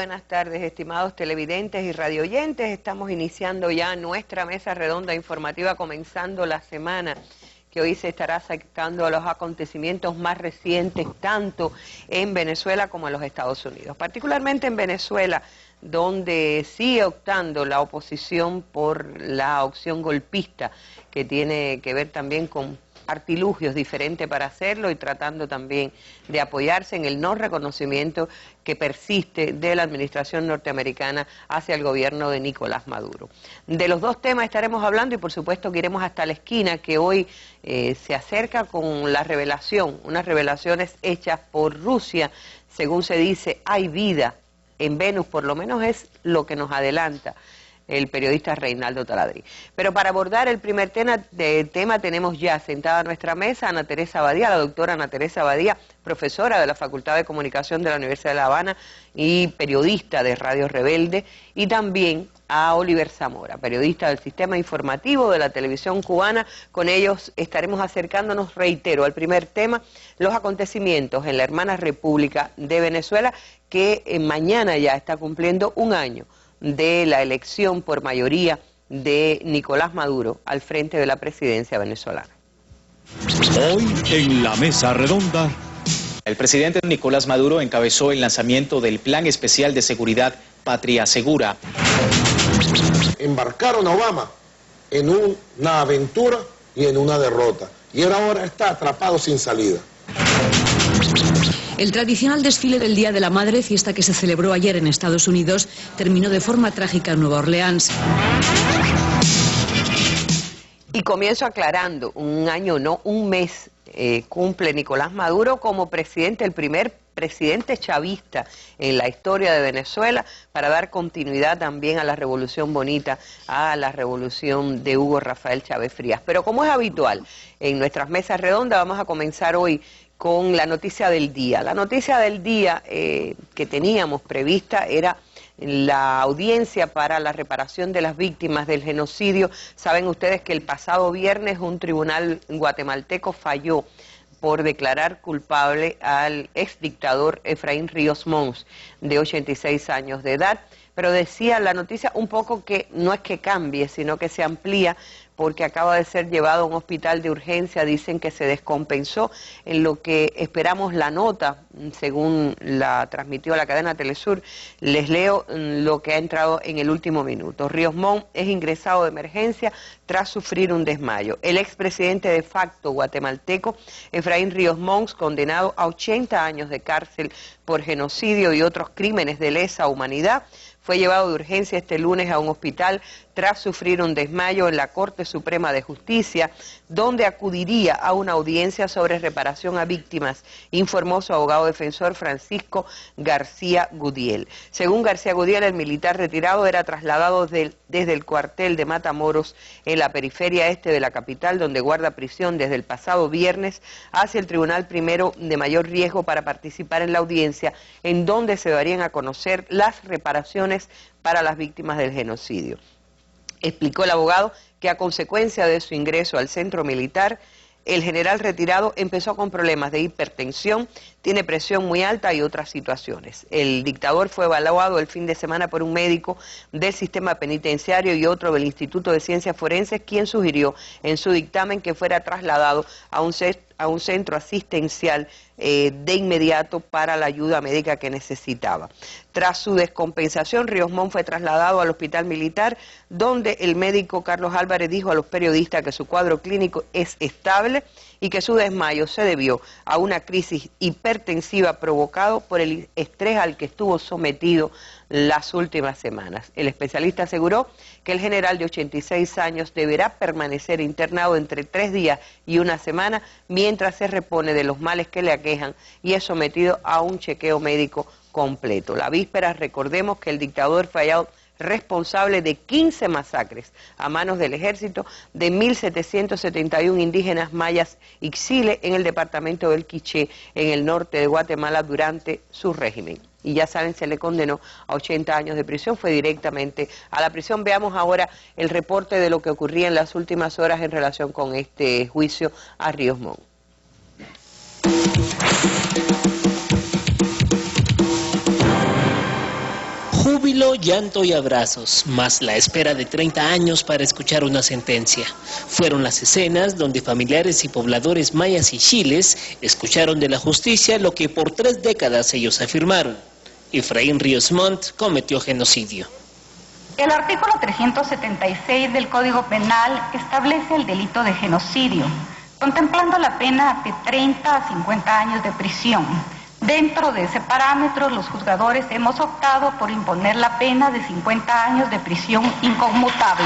buenas tardes, estimados televidentes y radioyentes. Estamos iniciando ya nuestra mesa redonda informativa, comenzando la semana que hoy se estará acercando a los acontecimientos más recientes, tanto en Venezuela como en los Estados Unidos. Particularmente en Venezuela, donde sigue optando la oposición por la opción golpista, que tiene que ver también con artilugios diferentes para hacerlo y tratando también de apoyarse en el no reconocimiento que persiste de la administración norteamericana hacia el gobierno de Nicolás Maduro. De los dos temas estaremos hablando y por supuesto que iremos hasta la esquina que hoy se acerca con la revelación, unas revelaciones hechas por Rusia. Según se dice, hay vida en Venus, por lo menos es lo que nos adelanta el periodista Reinaldo Taladrí. Pero para abordar el primer tema tenemos ya sentada a nuestra mesa a Ana Teresa Badía, la doctora Ana Teresa Badía, profesora de la Facultad de Comunicación de la Universidad de La Habana y periodista de Radio Rebelde, y también a Oliver Zamora, periodista del Sistema Informativo de la Televisión Cubana. Con ellos estaremos acercándonos, reitero, al primer tema, los acontecimientos en la hermana República de Venezuela, que mañana ya está cumpliendo un año de la elección por mayoría de Nicolás Maduro al frente de la presidencia venezolana. Hoy en la mesa redonda, el presidente Nicolás Maduro encabezó el lanzamiento del Plan Especial de Seguridad Patria Segura. Embarcaron a Obama en una aventura y en una derrota, y él ahora está atrapado sin salida. El tradicional desfile del Día de la Madre, fiesta que se celebró ayer en Estados Unidos, terminó de forma trágica en Nueva Orleans. Y comienzo aclarando, un año no, un mes cumple Nicolás Maduro como presidente, el primer presidente chavista en la historia de Venezuela, para dar continuidad también a la Revolución Bonita, a la revolución de Hugo Rafael Chávez Frías. Pero como es habitual en nuestras mesas redondas, vamos a comenzar hoy con la noticia del día. La noticia del día que teníamos prevista era la audiencia para la reparación de las víctimas del genocidio. Saben ustedes que el pasado viernes un tribunal guatemalteco falló por declarar culpable al exdictador Efraín Ríos Mons, de 86 años de edad. Pero decía la noticia un poco que no es que cambie, sino que se amplía, porque acaba de ser llevado a un hospital de urgencia. Dicen que se descompensó, en lo que esperamos la nota, según la transmitió la cadena Telesur. Les leo lo que ha entrado en el último minuto. Ríos Mons es ingresado de emergencia tras sufrir un desmayo. El expresidente de facto guatemalteco, Efraín Ríos Mons, condenado a 80 años de cárcel por genocidio y otros crímenes de lesa humanidad, fue llevado de urgencia este lunes a un hospital tras sufrir un desmayo en la Corte Suprema de Justicia, donde acudiría a una audiencia sobre reparación a víctimas, informó su abogado defensor Francisco García Gudiel. Según García Gudiel, el militar retirado era trasladado desde el cuartel de Matamoros, en la periferia este de la capital, donde guarda prisión desde el pasado viernes, hacia el tribunal primero de mayor riesgo para participar en la audiencia, en donde se darían a conocer las reparaciones para las víctimas del genocidio. Explicó el abogado que a consecuencia de su ingreso al centro militar, el general retirado empezó con problemas de hipertensión, tiene presión muy alta y otras situaciones. El dictador fue evaluado el fin de semana por un médico del sistema penitenciario y otro del Instituto de Ciencias Forenses, quien sugirió en su dictamen que fuera trasladado a un centro asistencial de inmediato para la ayuda médica que necesitaba. Tras su descompensación, Ríos Mons fue trasladado al hospital militar, donde el médico Carlos Álvarez dijo a los periodistas que su cuadro clínico es estable y que su desmayo se debió a una crisis hipertensiva provocado por el estrés al que estuvo sometido las últimas semanas. El especialista aseguró que el general de 86 años deberá permanecer internado entre 3 días y 1 semana mientras se repone de los males que le aquejan y es sometido a un chequeo médico completo. La víspera, recordemos que el dictador fue hallado responsable de 15 masacres a manos del ejército de 1.771 indígenas mayas Ixile en el departamento del Quiché, en el norte de Guatemala, durante su régimen. Y ya saben, se le condenó a 80 años de prisión, fue directamente a la prisión. Veamos ahora el reporte de lo que ocurría en las últimas horas en relación con este juicio a Ríos Mons. Júbilo, llanto y abrazos, más la espera de 30 años para escuchar una sentencia. Fueron las escenas donde familiares y pobladores mayas y chiles escucharon de la justicia lo que por 3 décadas ellos afirmaron. Efraín Ríos Montt cometió genocidio. El artículo 376 del Código Penal establece el delito de genocidio, contemplando la pena de 30 a 50 años de prisión. Dentro de ese parámetro, los juzgadores hemos optado por imponer la pena de 50 años de prisión inconmutable.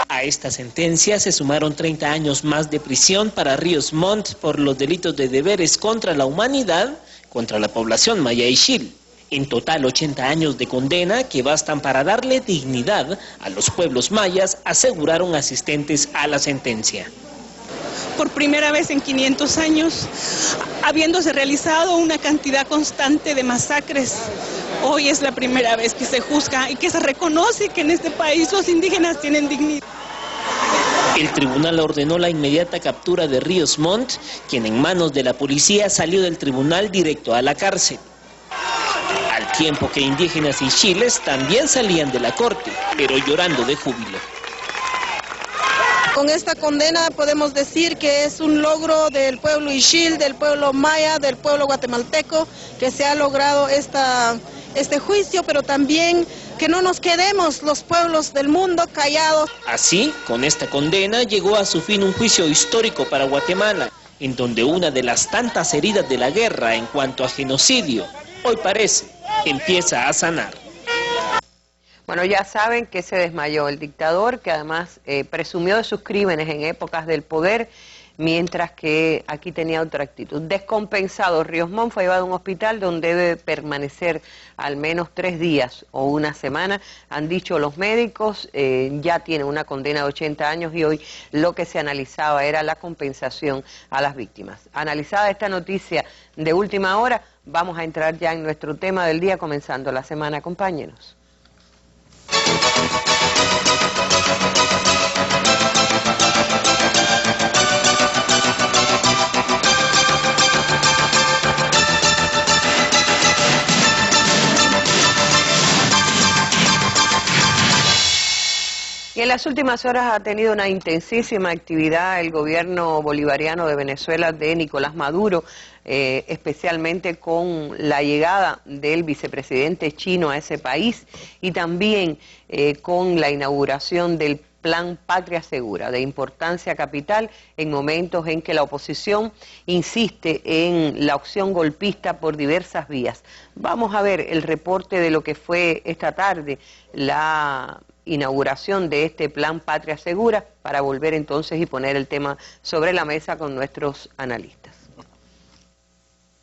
A esta sentencia se sumaron 30 años más de prisión para Ríos Montt por los delitos de deberes contra la humanidad, contra la población maya y xil. En total 80 años de condena que bastan para darle dignidad a los pueblos mayas, aseguraron asistentes a la sentencia. Por primera vez en 500 años, habiéndose realizado una cantidad constante de masacres, hoy es la primera vez que se juzga y que se reconoce que en este país los indígenas tienen dignidad. El tribunal ordenó la inmediata captura de Ríos Montt, quien en manos de la policía salió del tribunal directo a la cárcel. Al tiempo que indígenas y chiles también salían de la corte, pero llorando de júbilo. Con esta condena podemos decir que es un logro del pueblo ixil, del pueblo maya, del pueblo guatemalteco, que se ha logrado este juicio, pero también que no nos quedemos los pueblos del mundo callados. Así, con esta condena llegó a su fin un juicio histórico para Guatemala, en donde una de las tantas heridas de la guerra en cuanto a genocidio, hoy parece, empieza a sanar. Bueno, ya saben que se desmayó el dictador, que además presumió de sus crímenes en épocas del poder, mientras que aquí tenía otra actitud. Descompensado, Ríos Montt fue llevado a un hospital donde debe permanecer al menos 3 días o una semana. Han dicho los médicos, ya tiene una condena de 80 años y hoy lo que se analizaba era la compensación a las víctimas. Analizada esta noticia de última hora, vamos a entrar ya en nuestro tema del día, comenzando la semana. Acompáñenos. Y en las últimas horas ha tenido una intensísima actividad el gobierno bolivariano de Venezuela de Nicolás Maduro, especialmente con la llegada del vicepresidente chino a ese país y también con la inauguración del Plan Patria Segura, de importancia capital en momentos en que la oposición insiste en la opción golpista por diversas vías. Vamos a ver el reporte de lo que fue esta tarde la inauguración de este Plan Patria Segura para volver entonces y poner el tema sobre la mesa con nuestros analistas.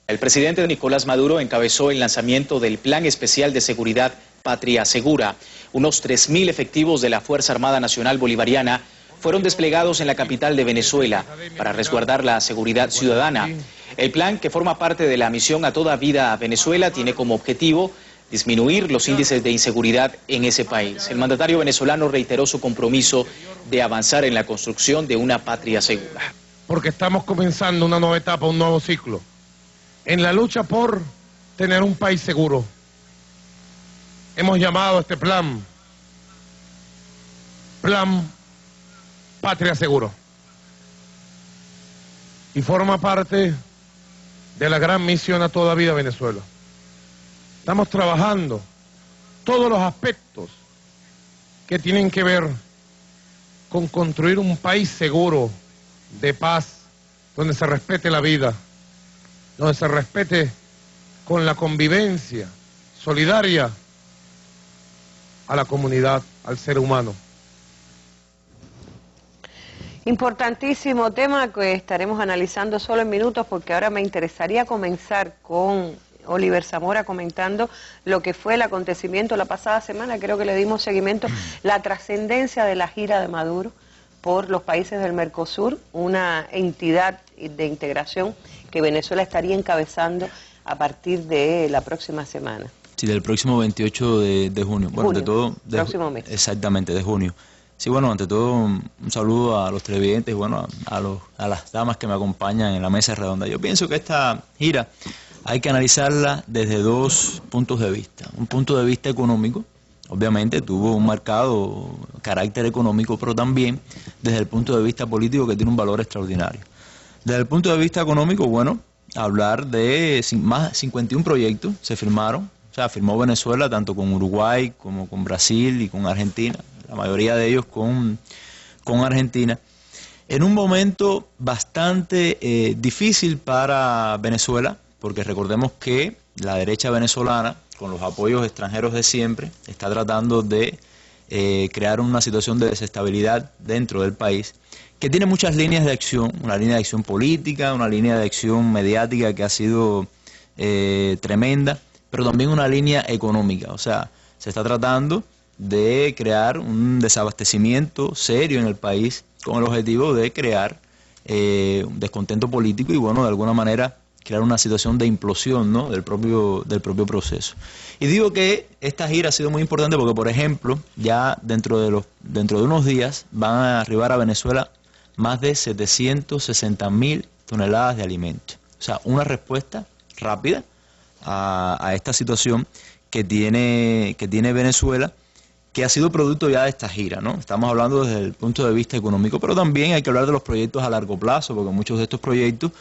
El presidente Nicolás Maduro encabezó el lanzamiento del Plan Especial de Seguridad Patria Segura. Unos 3.000 efectivos de la Fuerza Armada Nacional Bolivariana fueron desplegados en la capital de Venezuela para resguardar la seguridad ciudadana. El plan, que forma parte de la misión A Toda Vida a Venezuela, tiene como objetivo disminuir los índices de inseguridad en ese país. El mandatario venezolano reiteró su compromiso de avanzar en la construcción de una patria segura. Porque estamos comenzando una nueva etapa, un nuevo ciclo, en la lucha por tener un país seguro. Hemos llamado a este plan Patria Seguro. Y forma parte de la gran misión A Toda Vida Venezuela. Estamos trabajando todos los aspectos que tienen que ver con construir un país seguro, de paz, donde se respete la vida, donde se respete con la convivencia solidaria a la comunidad, al ser humano. Importantísimo tema que estaremos analizando solo en minutos, porque ahora me interesaría comenzar con Oliver Zamora comentando lo que fue el acontecimiento la pasada semana. Creo que le dimos seguimiento, la trascendencia de la gira de Maduro por los países del Mercosur, una entidad de integración que Venezuela estaría encabezando a partir de la próxima semana. Sí, del próximo 28 de junio. Bueno, ante todo, próximo mes. Exactamente, de junio. Sí, bueno, ante todo, un saludo a los televidentes y bueno, a las damas que me acompañan en la mesa redonda. Yo pienso que esta gira hay que analizarla desde dos puntos de vista. Un punto de vista económico, obviamente tuvo un marcado carácter económico, pero también desde el punto de vista político, que tiene un valor extraordinario. Desde el punto de vista económico, bueno, hablar de más 51 proyectos se firmaron, o sea, firmó Venezuela tanto con Uruguay como con Brasil y con Argentina, la mayoría de ellos con Argentina, en un momento bastante difícil para Venezuela, porque recordemos que la derecha venezolana, con los apoyos extranjeros de siempre, está tratando de crear una situación de desestabilidad dentro del país, que tiene muchas líneas de acción, una línea de acción política, una línea de acción mediática que ha sido tremenda, pero también una línea económica. O sea, se está tratando de crear un desabastecimiento serio en el país con el objetivo de crear un descontento político y, bueno, de alguna manera crear una situación de implosión, ¿no?, del propio proceso. Y digo que esta gira ha sido muy importante porque, por ejemplo, ya dentro de unos días van a arribar a Venezuela más de 760.000 toneladas de alimentos. O sea, una respuesta rápida a esta situación que tiene Venezuela, que ha sido producto ya de esta gira, ¿no? Estamos hablando desde el punto de vista económico, pero también hay que hablar de los proyectos a largo plazo, porque muchos de estos proyectos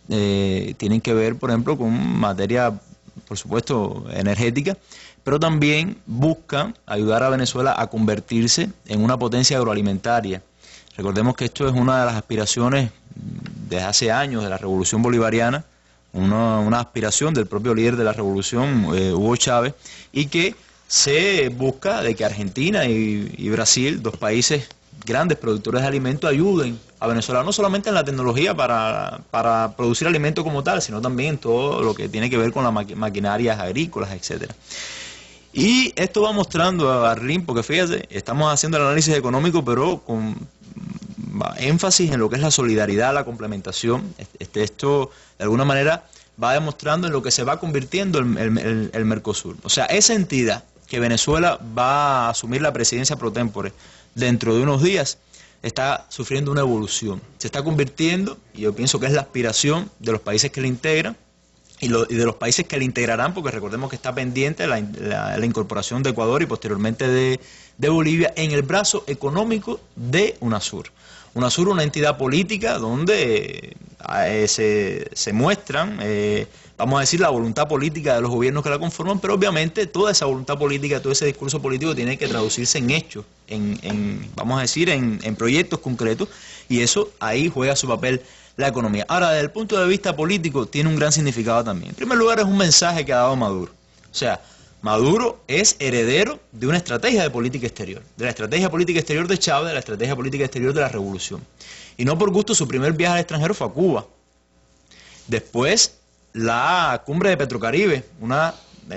tienen que ver, por ejemplo, con materia, por supuesto, energética, pero también buscan ayudar a Venezuela a convertirse en una potencia agroalimentaria. Recordemos que esto es una de las aspiraciones desde hace años de la Revolución Bolivariana, una aspiración del propio líder de la Revolución, Hugo Chávez, y que se busca de que Argentina y Brasil, dos países grandes productores de alimentos, ayuden a Venezuela, no solamente en la tecnología para producir alimentos como tal, sino también en todo lo que tiene que ver con las maquinarias agrícolas, etcétera. Y esto va mostrando, Arlene, porque fíjate, estamos haciendo el análisis económico, pero con énfasis en lo que es la solidaridad, la complementación. Esto, de alguna manera, va demostrando en lo que se va convirtiendo el Mercosur. O sea, esa entidad que Venezuela va a asumir la presidencia pro tempore dentro de unos días, está sufriendo una evolución. Se está convirtiendo, y yo pienso que es la aspiración de los países que la integran, y de los países que la integrarán, porque recordemos que está pendiente la incorporación de Ecuador y posteriormente de Bolivia en el brazo económico de UNASUR. UNASUR es una entidad política donde se muestran, vamos a decir, la voluntad política de los gobiernos que la conforman, pero obviamente toda esa voluntad política, todo ese discurso político tiene que traducirse en hechos, vamos a decir, en proyectos concretos, y eso ahí juega su papel la economía. Ahora, desde el punto de vista político, tiene un gran significado también. En primer lugar, es un mensaje que ha dado Maduro. O sea, Maduro es heredero de una estrategia de política exterior, de la estrategia política exterior de Chávez, de la estrategia política exterior de la Revolución. Y no por gusto, su primer viaje al extranjero fue a Cuba. Después, la cumbre de Petrocaribe,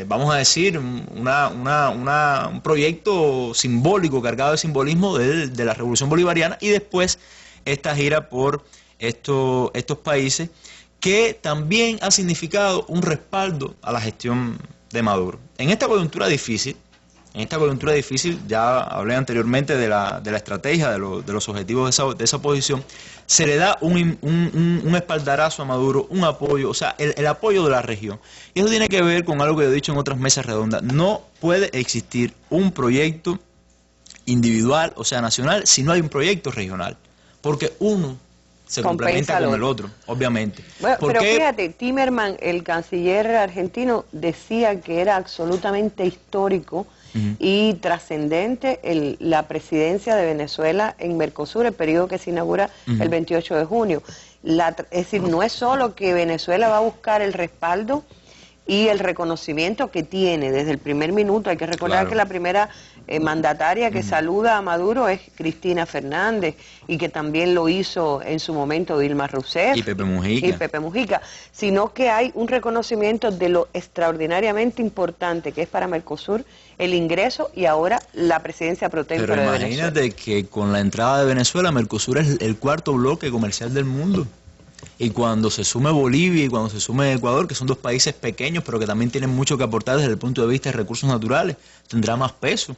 vamos a decir, un proyecto simbólico, cargado de simbolismo de la Revolución Bolivariana, y después esta gira por estos países, que también ha significado un respaldo a la gestión de Maduro. En esta coyuntura difícil, ya hablé anteriormente de la estrategia, de los objetivos de esa oposición, se le da un espaldarazo a Maduro, un apoyo, o sea, el apoyo de la región. Y eso tiene que ver con algo que he dicho en otras mesas redondas. No puede existir un proyecto individual, o sea, nacional, si no hay un proyecto regional, porque uno se complementa con el otro, obviamente. Bueno, pero fíjate, Timerman, el canciller argentino, decía que era absolutamente histórico y trascendente la presidencia de Venezuela en Mercosur, el periodo que se inaugura el 28 de junio. Es decir, no es solo que Venezuela va a buscar el respaldo y el reconocimiento que tiene desde el primer minuto. Hay que recordar que la primera mandataria que saluda a Maduro es Cristina Fernández, y que también lo hizo en su momento Dilma Rousseff y Pepe Mujica, sino que hay un reconocimiento de lo extraordinariamente importante que es para Mercosur el ingreso y ahora la presidencia pro tempore de Venezuela. Pero imagínate que con la entrada de Venezuela, Mercosur es el cuarto bloque comercial del mundo. Y cuando se sume Bolivia y cuando se sume Ecuador, que son dos países pequeños, pero que también tienen mucho que aportar desde el punto de vista de recursos naturales, tendrá más peso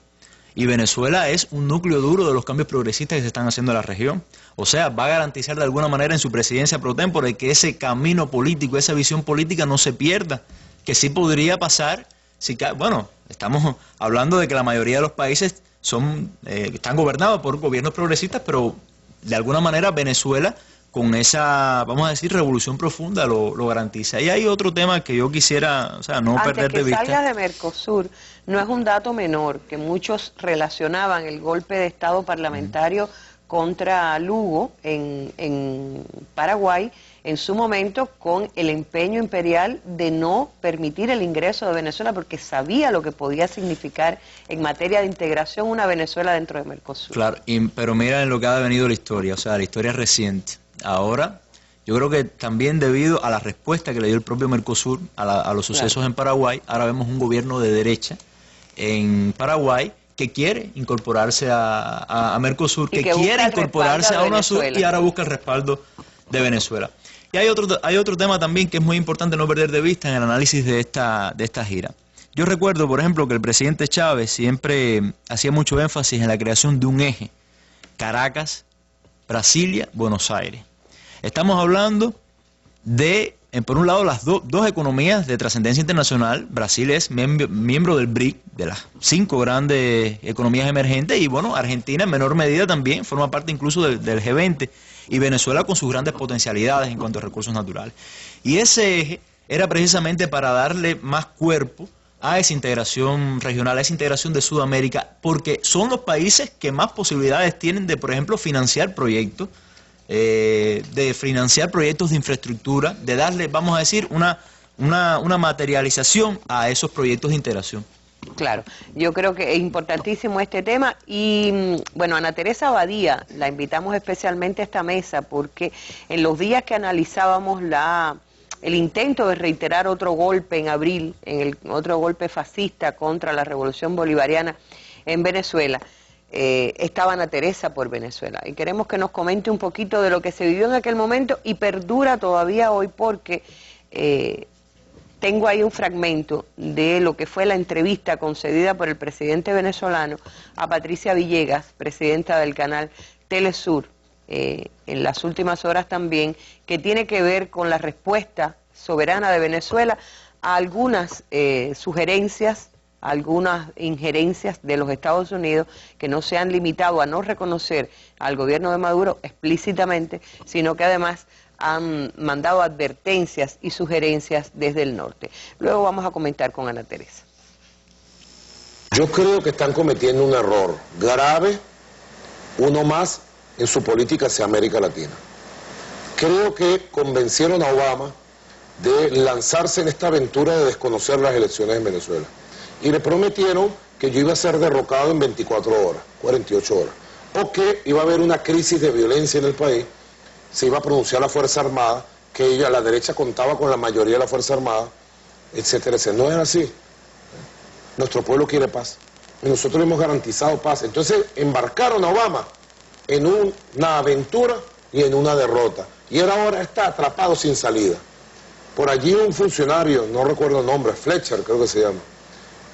Y Venezuela es un núcleo duro de los cambios progresistas que se están haciendo en la región. O sea, va a garantizar de alguna manera en su presidencia pro tempore que ese camino político, esa visión política no se pierda, que sí podría pasar. Bueno, estamos hablando de que la mayoría de los países están gobernados por gobiernos progresistas, pero de alguna manera Venezuela con esa, vamos a decir, revolución profunda lo garantiza. Y hay otro tema que yo quisiera, o sea, no perder de vista. Antes que salgas de Mercosur, no es un dato menor que muchos relacionaban el golpe de Estado parlamentario contra Lugo en Paraguay en su momento con el empeño imperial de no permitir el ingreso de Venezuela porque sabía lo que podía significar en materia de integración una Venezuela dentro de Mercosur. Claro, pero mira en lo que ha venido la historia, o sea, la historia reciente. Ahora, yo creo que también debido a la respuesta que le dio el propio Mercosur a los sucesos en Paraguay, ahora vemos un gobierno de derecha en Paraguay que quiere incorporarse a Mercosur, que quiere incorporarse a UNASUR y ahora busca el respaldo de Venezuela. Y hay otro tema también que es muy importante no perder de vista en el análisis de esta gira. Yo recuerdo, por ejemplo, que el presidente Chávez siempre hacía mucho énfasis en la creación de un eje, Caracas, Brasilia, Buenos Aires. Estamos hablando de, por un lado, las dos economías de trascendencia internacional. Brasil es miembro del BRIC, de las 5 grandes economías emergentes, y bueno, Argentina en menor medida también, forma parte incluso del G20, y Venezuela con sus grandes potencialidades en cuanto a recursos naturales. Y ese eje era precisamente para darle más cuerpo a esa integración regional, a esa integración de Sudamérica, porque son los países que más posibilidades tienen de, por ejemplo, financiar proyectos, de infraestructura, de darle, vamos a decir, una materialización a esos proyectos de integración. Claro, yo creo que es importantísimo este tema y bueno, Ana Teresa Badía la invitamos especialmente a esta mesa porque en los días que analizábamos el intento de reiterar otro golpe en abril, otro golpe fascista contra la revolución bolivariana en Venezuela, estaba Ana Teresa por Venezuela y queremos que nos comente un poquito de lo que se vivió en aquel momento y perdura todavía hoy porque tengo ahí un fragmento de lo que fue la entrevista concedida por el presidente venezolano a Patricia Villegas, presidenta del canal Telesur, en las últimas horas también, que tiene que ver con la respuesta soberana de Venezuela a algunas sugerencias, a algunas injerencias de los Estados Unidos que no se han limitado a no reconocer al gobierno de Maduro explícitamente, sino que además han mandado advertencias y sugerencias desde el norte. Luego vamos a comentar con Ana Teresa. Yo creo que están cometiendo un error grave, uno más en su política hacia América Latina. Creo que convencieron a Obama de lanzarse en esta aventura de desconocer las elecciones en Venezuela. Y le prometieron que yo iba a ser derrocado en 24 horas, 48 horas. O que iba a haber una crisis de violencia en el país, se iba a pronunciar la Fuerza Armada, que la derecha contaba con la mayoría de la Fuerza Armada, etcétera, etcétera. No es así. Nuestro pueblo quiere paz. Y nosotros hemos garantizado paz. Entonces embarcaron a Obama en una aventura y en una derrota. Y él ahora está atrapado sin salida. Por allí un funcionario, no recuerdo el nombre, Fletcher creo que se llama,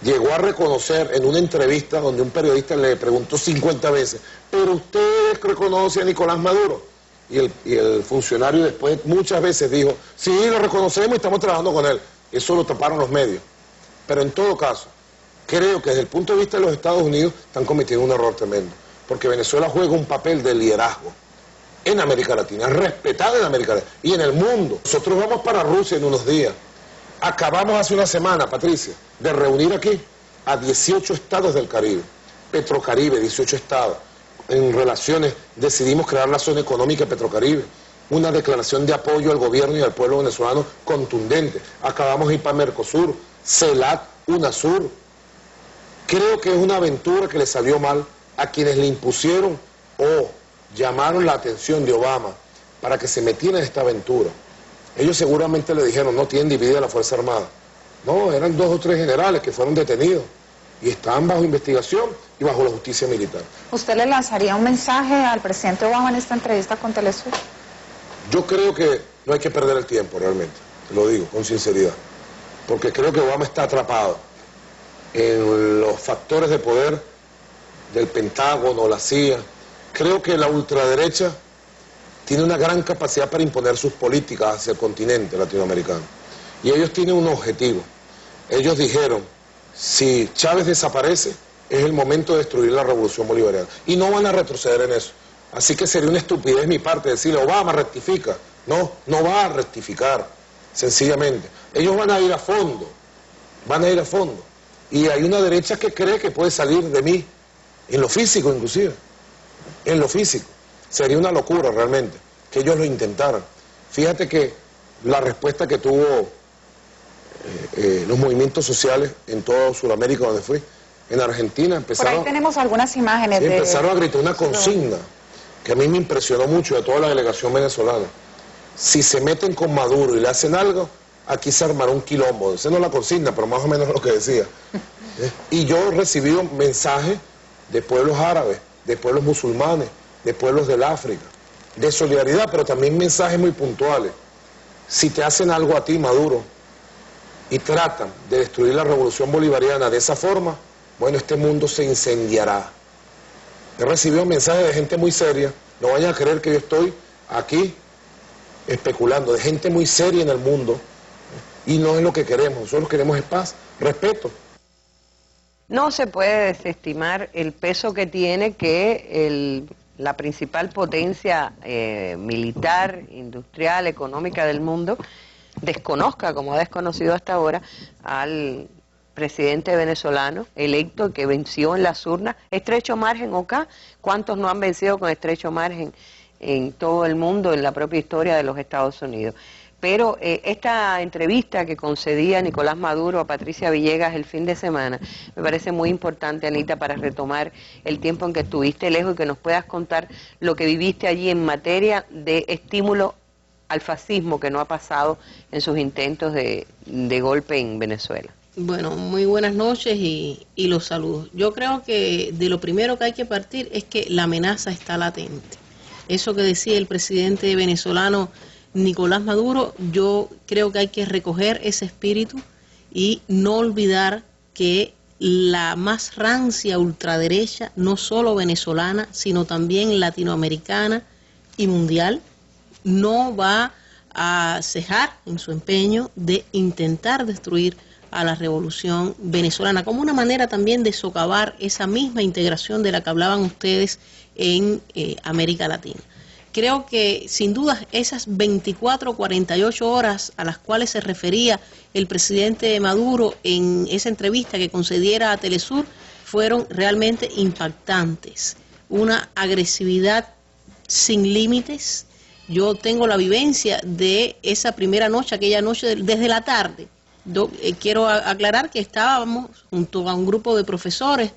llegó a reconocer en una entrevista donde un periodista le preguntó 50 veces, ¿pero ustedes reconocen a Nicolás Maduro? Y el funcionario después muchas veces dijo, sí, lo reconocemos y estamos trabajando con él. Eso lo taparon los medios. Pero en todo caso, creo que desde el punto de vista de los Estados Unidos están cometiendo un error tremendo. Porque Venezuela juega un papel de liderazgo en América Latina, respetada en América Latina y en el mundo. Nosotros vamos para Rusia en unos días. Acabamos hace una semana, Patricia, de reunir aquí a 18 estados del Caribe, Petrocaribe, 18 estados. En relaciones decidimos crear la zona económica Petrocaribe, una declaración de apoyo al gobierno y al pueblo venezolano contundente. Acabamos de ir para Mercosur, CELAC, UNASUR. Creo que es una aventura que le salió mal a quienes le impusieron o llamaron la atención de Obama para que se metiera en esta aventura. Ellos seguramente le dijeron, no tienen dividida la Fuerza Armada. No, eran 2 o 3 generales que fueron detenidos y estaban bajo investigación y bajo la justicia militar. ¿Usted le lanzaría un mensaje al presidente Obama en esta entrevista con Telesur? Yo creo que no hay que perder el tiempo realmente, lo digo con sinceridad, porque creo que Obama está atrapado en los factores de poder del Pentágono, la CIA. Creo que la ultraderecha tiene una gran capacidad para imponer sus políticas hacia el continente latinoamericano. Y ellos tienen un objetivo. Ellos dijeron, si Chávez desaparece, es el momento de destruir la revolución bolivariana. Y no van a retroceder en eso. Así que sería una estupidez de mi parte decirle, Obama, rectifica. No, no va a rectificar, sencillamente. Ellos van a ir a fondo, van a ir a fondo. Y hay una derecha que cree que puede salir de mí, en lo físico inclusive, en lo físico. Sería una locura realmente que ellos lo intentaran. Fíjate que la respuesta que tuvo los movimientos sociales en toda Sudamérica donde fui, en Argentina empezaron... Por ahí tenemos algunas imágenes de... Empezaron a gritar una consigna que a mí me impresionó mucho de toda la delegación venezolana. Si se meten con Maduro y le hacen algo, aquí se armará un quilombo. Esa no es la consigna, pero más o menos lo que decía. Y yo he recibido mensajes de pueblos árabes, de pueblos musulmanes, de pueblos del África, de solidaridad, pero también mensajes muy puntuales. Si te hacen algo a ti, Maduro, y tratan de destruir la revolución bolivariana de esa forma, bueno, este mundo se incendiará. He recibido mensajes de gente muy seria, no vayan a creer que yo estoy aquí especulando, de gente muy seria en el mundo, y no es lo que queremos. Nosotros queremos es paz, respeto. No se puede desestimar el peso que tiene que la principal potencia militar, industrial, económica del mundo desconozca, como ha desconocido hasta ahora, al presidente venezolano electo que venció en las urnas. Estrecho margen, acá, ¿cuántos no han vencido con estrecho margen en todo el mundo, en la propia historia de los Estados Unidos? Pero esta entrevista que concedía Nicolás Maduro a Patricia Villegas el fin de semana me parece muy importante, Anita, para retomar el tiempo en que estuviste lejos y que nos puedas contar lo que viviste allí en materia de estímulo al fascismo que no ha pasado en sus intentos de golpe en Venezuela. Bueno, muy buenas noches y los saludos. Yo creo que de lo primero que hay que partir es que la amenaza está latente. Eso que decía el presidente venezolano Nicolás Maduro, yo creo que hay que recoger ese espíritu y no olvidar que la más rancia ultraderecha, no solo venezolana, sino también latinoamericana y mundial, no va a cejar en su empeño de intentar destruir a la revolución venezolana, como una manera también de socavar esa misma integración de la que hablaban ustedes en América Latina. Creo que sin duda esas 24, 48 horas a las cuales se refería el presidente Maduro en esa entrevista que concediera a Telesur fueron realmente impactantes. Una agresividad sin límites. Yo tengo la vivencia de esa primera noche, aquella noche desde la tarde. Quiero aclarar que estábamos junto a un grupo de profesores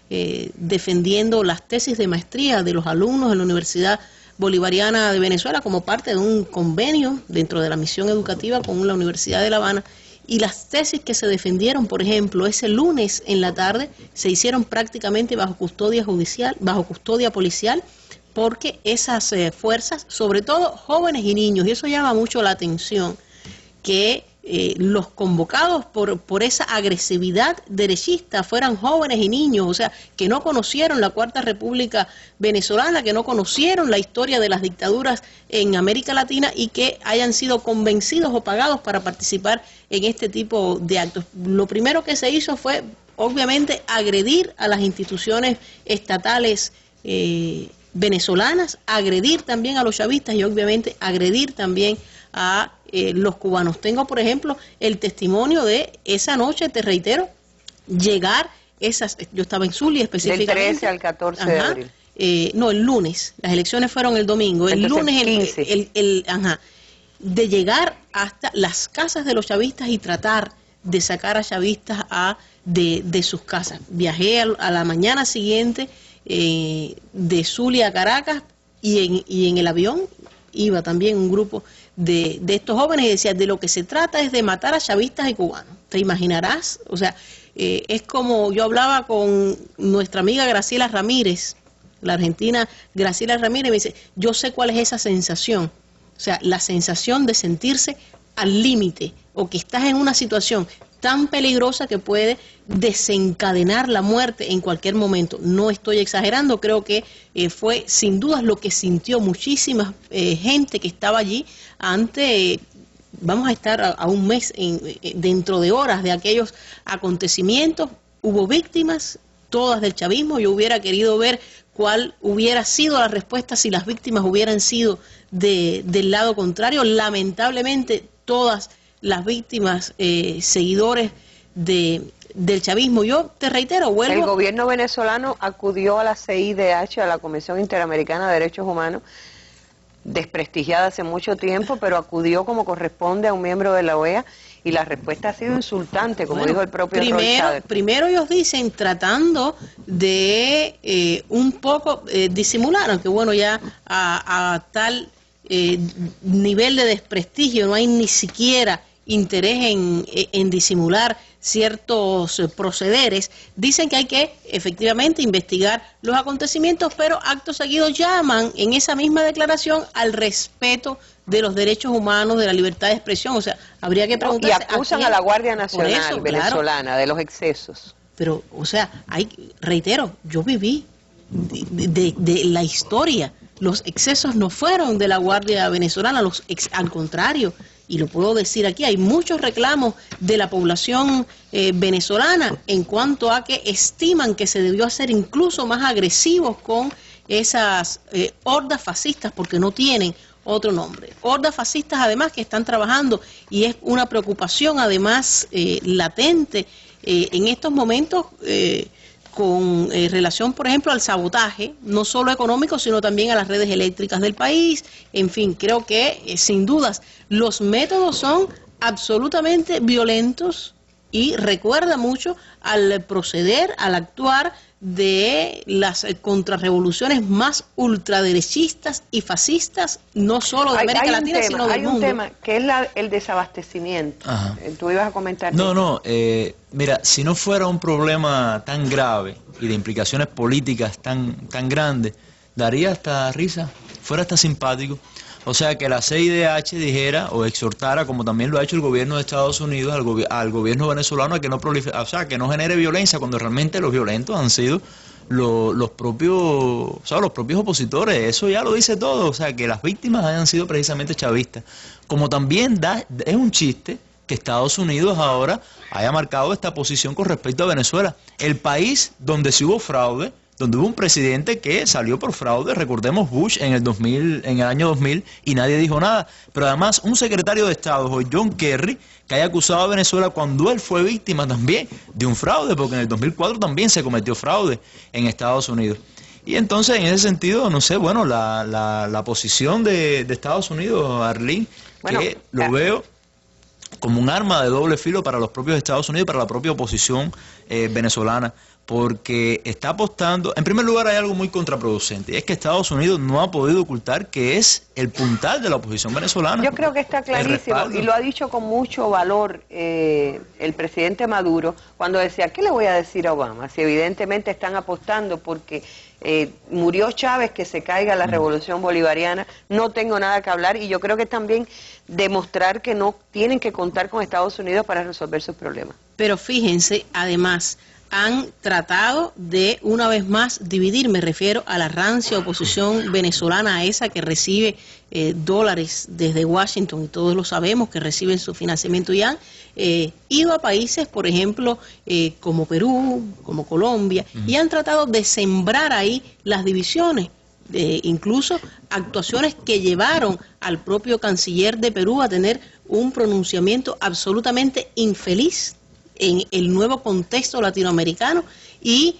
defendiendo las tesis de maestría de los alumnos en la Universidad Bolivariana de Venezuela como parte de un convenio dentro de la misión educativa con la Universidad de La Habana, y las tesis que se defendieron, por ejemplo, ese lunes en la tarde, se hicieron prácticamente bajo custodia judicial, bajo custodia policial, porque esas fuerzas, sobre todo jóvenes y niños, y eso llama mucho la atención, que los convocados por esa agresividad derechista fueran jóvenes y niños, o sea, que no conocieron la Cuarta República Venezolana, que no conocieron la historia de las dictaduras en América Latina y que hayan sido convencidos o pagados para participar en este tipo de actos. Lo primero que se hizo fue, obviamente, agredir a las instituciones estatales venezolanas, agredir también a los chavistas y obviamente agredir también a los cubanos. Tengo, por ejemplo, el testimonio de esa noche, te reitero, llegar yo estaba en Zulia específicamente. Del 13 al 14 de abril. No, el lunes, las elecciones fueron el domingo, el lunes 15. De llegar hasta las casas de los chavistas y tratar de sacar a chavistas de sus casas. Viajé a la mañana siguiente de Zulia a Caracas y en el avión iba también un grupo de estos jóvenes y decía, de lo que se trata es de matar a chavistas y cubanos. ¿Te imaginarás? O sea, es como yo hablaba con nuestra amiga Graciela Ramírez, la argentina Graciela Ramírez, me dice, yo sé cuál es esa sensación. O sea, la sensación de sentirse al límite o que estás en una situación tan peligrosa que puede desencadenar la muerte en cualquier momento. No estoy exagerando, creo que fue sin dudas lo que sintió muchísima gente que estaba allí ante... Vamos a estar a un mes dentro de horas de aquellos acontecimientos. Hubo víctimas, todas del chavismo. Yo hubiera querido ver cuál hubiera sido la respuesta si las víctimas hubieran sido del lado contrario. Lamentablemente, todas las víctimas, seguidores del chavismo. Yo te reitero, vuelvo... El gobierno venezolano acudió a la CIDH, a la Comisión Interamericana de Derechos Humanos, desprestigiada hace mucho tiempo, pero acudió como corresponde a un miembro de la OEA, y la respuesta ha sido insultante, como dijo el propio Roy Chávez. Primero ellos dicen, tratando de un poco disimular, aunque bueno, ya a tal nivel de desprestigio no hay ni siquiera interés en disimular ciertos procederes. Dicen que hay que efectivamente investigar los acontecimientos, pero acto seguido llaman en esa misma declaración al respeto de los derechos humanos, de la libertad de expresión. O sea, habría que preguntarse... Y acusan a la Guardia Nacional venezolana, claro, de los excesos. Pero, o sea, reitero, yo viví de la historia. Los excesos no fueron de la Guardia venezolana, al contrario. Y lo puedo decir aquí, hay muchos reclamos de la población venezolana en cuanto a que estiman que se debió hacer incluso más agresivos con esas hordas fascistas, porque no tienen otro nombre. Hordas fascistas además que están trabajando, y es una preocupación además latente en estos momentos con relación, por ejemplo, al sabotaje, no solo económico, sino también a las redes eléctricas del país. En fin, creo que sin dudas los métodos son absolutamente violentos y recuerda mucho al proceder, al actuar de las contrarrevoluciones más ultraderechistas y fascistas, no solo de América Latina, sino del mundo. Hay un tema que es el desabastecimiento. Ajá. Tú ibas a comentar. No, mira, si no fuera un problema tan grave y de implicaciones políticas tan grandes, daría hasta risa, fuera hasta simpático. O sea, que la CIDH dijera o exhortara, como también lo ha hecho el gobierno de Estados Unidos, al gobierno venezolano a que no prolifere, o sea, que no genere violencia, cuando realmente los violentos han sido los propios opositores. Eso ya lo dice todo. O sea, que las víctimas hayan sido precisamente chavistas. Como también es un chiste que Estados Unidos ahora haya marcado esta posición con respecto a Venezuela, el país donde sí hubo fraude, donde hubo un presidente que salió por fraude, recordemos Bush en el año 2000, y nadie dijo nada. Pero además un secretario de Estado, John Kerry, que haya acusado a Venezuela cuando él fue víctima también de un fraude, porque en el 2004 también se cometió fraude en Estados Unidos. Y entonces, en ese sentido, no sé, bueno, la posición de Estados Unidos, Arlene, bueno, que lo veo como un arma de doble filo para los propios Estados Unidos y para la propia oposición venezolana, porque está apostando... En primer lugar, hay algo muy contraproducente, y es que Estados Unidos no ha podido ocultar que es el puntal de la oposición venezolana. Yo creo que está clarísimo, y lo ha dicho con mucho valor el presidente Maduro, cuando decía, ¿qué le voy a decir a Obama? Si evidentemente están apostando porque murió Chávez, que se caiga la revolución bolivariana, no tengo nada que hablar, y yo creo que también demostrar que no tienen que contar con Estados Unidos para resolver sus problemas. Pero fíjense, además, han tratado de una vez más dividir, me refiero a la rancia oposición venezolana, a esa que recibe dólares desde Washington, y todos lo sabemos que reciben su financiamiento, y han ido a países, por ejemplo, como Perú, como Colombia, y han tratado de sembrar ahí las divisiones, incluso actuaciones que llevaron al propio canciller de Perú a tener un pronunciamiento absolutamente infeliz en el nuevo contexto latinoamericano, y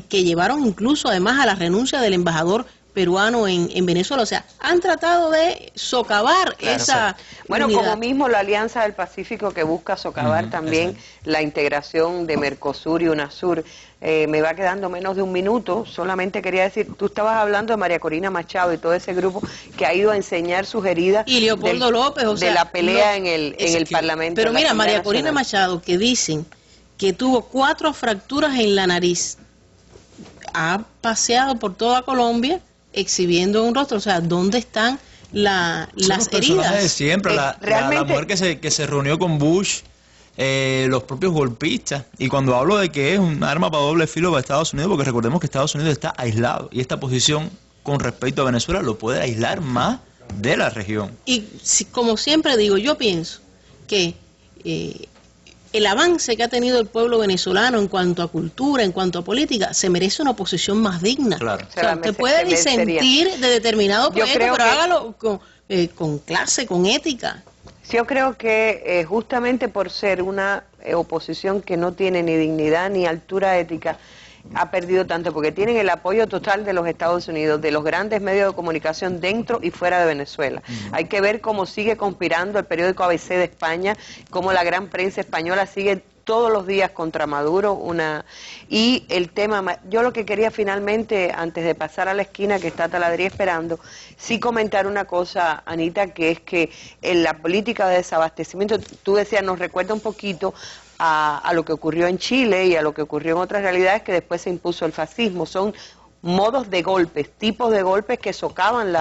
que llevaron incluso además a la renuncia del embajador peruano en Venezuela. O sea, han tratado de socavar esa bueno, unidad. Como mismo la Alianza del Pacífico, que busca socavar también la integración de Mercosur y UNASUR. Me va quedando menos de un minuto, solamente quería decir, tú estabas hablando de María Corina Machado y todo ese grupo que ha ido a enseñar sus heridas y Leopoldo López, o sea, de la pelea en el Parlamento. Pero mira, María Corina Nacional. Machado, que dicen que tuvo 4 fracturas en la nariz, ha paseado por toda Colombia exhibiendo un rostro. O sea, ¿dónde están las heridas? De siempre, la mujer que se reunió con Bush los propios golpistas. Y cuando hablo de que es un arma para doble filo para Estados Unidos, porque recordemos que Estados Unidos está aislado y esta posición con respecto a Venezuela lo puede aislar más de la región. Y como siempre digo, yo pienso que el avance que ha tenido el pueblo venezolano en cuanto a cultura, en cuanto a política, se merece una oposición más digna. Claro. O sea, usted puede disentir de determinado proyecto, pero hágalo con clase, con ética. Yo creo que justamente por ser una oposición que no tiene ni dignidad ni altura ética, ha perdido tanto, porque tienen el apoyo total de los Estados Unidos, de los grandes medios de comunicación dentro y fuera de Venezuela. Hay que ver cómo sigue conspirando el periódico ABC de España, cómo la gran prensa española sigue todos los días contra Maduro. Y el tema, yo lo que quería finalmente, antes de pasar a la esquina que está Taladrí esperando, sí comentar una cosa, Anita, que es que en la política de desabastecimiento, tú decías, nos recuerda un poquito a lo que ocurrió en Chile y a lo que ocurrió en otras realidades que después se impuso el fascismo. Son modos de golpes, tipos de golpes que socavan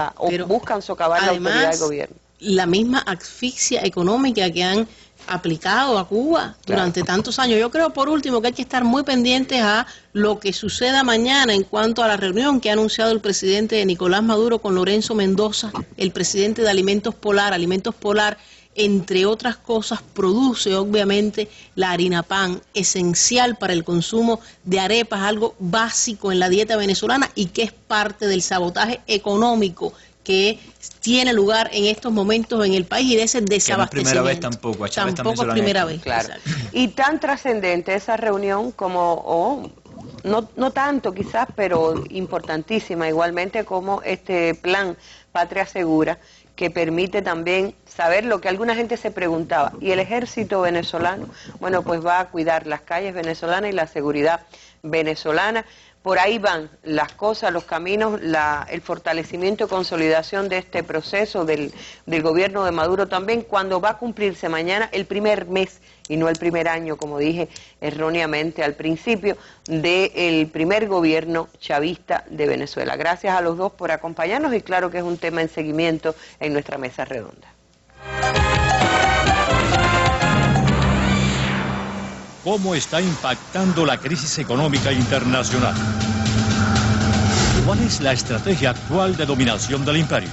buscan socavar la autoridad del gobierno. La misma asfixia económica que han aplicado a Cuba durante tantos años. Yo creo, por último, que hay que estar muy pendientes a lo que suceda mañana en cuanto a la reunión que ha anunciado el presidente Nicolás Maduro con Lorenzo Mendoza, el presidente de Alimentos Polar. Alimentos Polar, entre otras cosas, produce obviamente la harina pan, esencial para el consumo de arepas, algo básico en la dieta venezolana y que es parte del sabotaje económico que tiene lugar en estos momentos en el país y de ese desabastecimiento. Que no es primera vez tampoco, a Chávez tampoco es primera vez. Claro. Y tan trascendente esa reunión como, no tanto quizás, pero importantísima igualmente como este plan Patria Segura, que permite también saber lo que alguna gente se preguntaba. ¿Y el ejército venezolano? Bueno, pues va a cuidar las calles venezolanas y la seguridad venezolana. Por ahí van las cosas, los caminos, el fortalecimiento y consolidación de este proceso del gobierno de Maduro también, cuando va a cumplirse mañana el primer mes, y no el primer año, como dije erróneamente al principio, del primer gobierno chavista de Venezuela. Gracias a los dos por acompañarnos y claro que es un tema en seguimiento en nuestra mesa redonda. ¿Cómo está impactando la crisis económica internacional? ¿Cuál es la estrategia actual de dominación del imperio?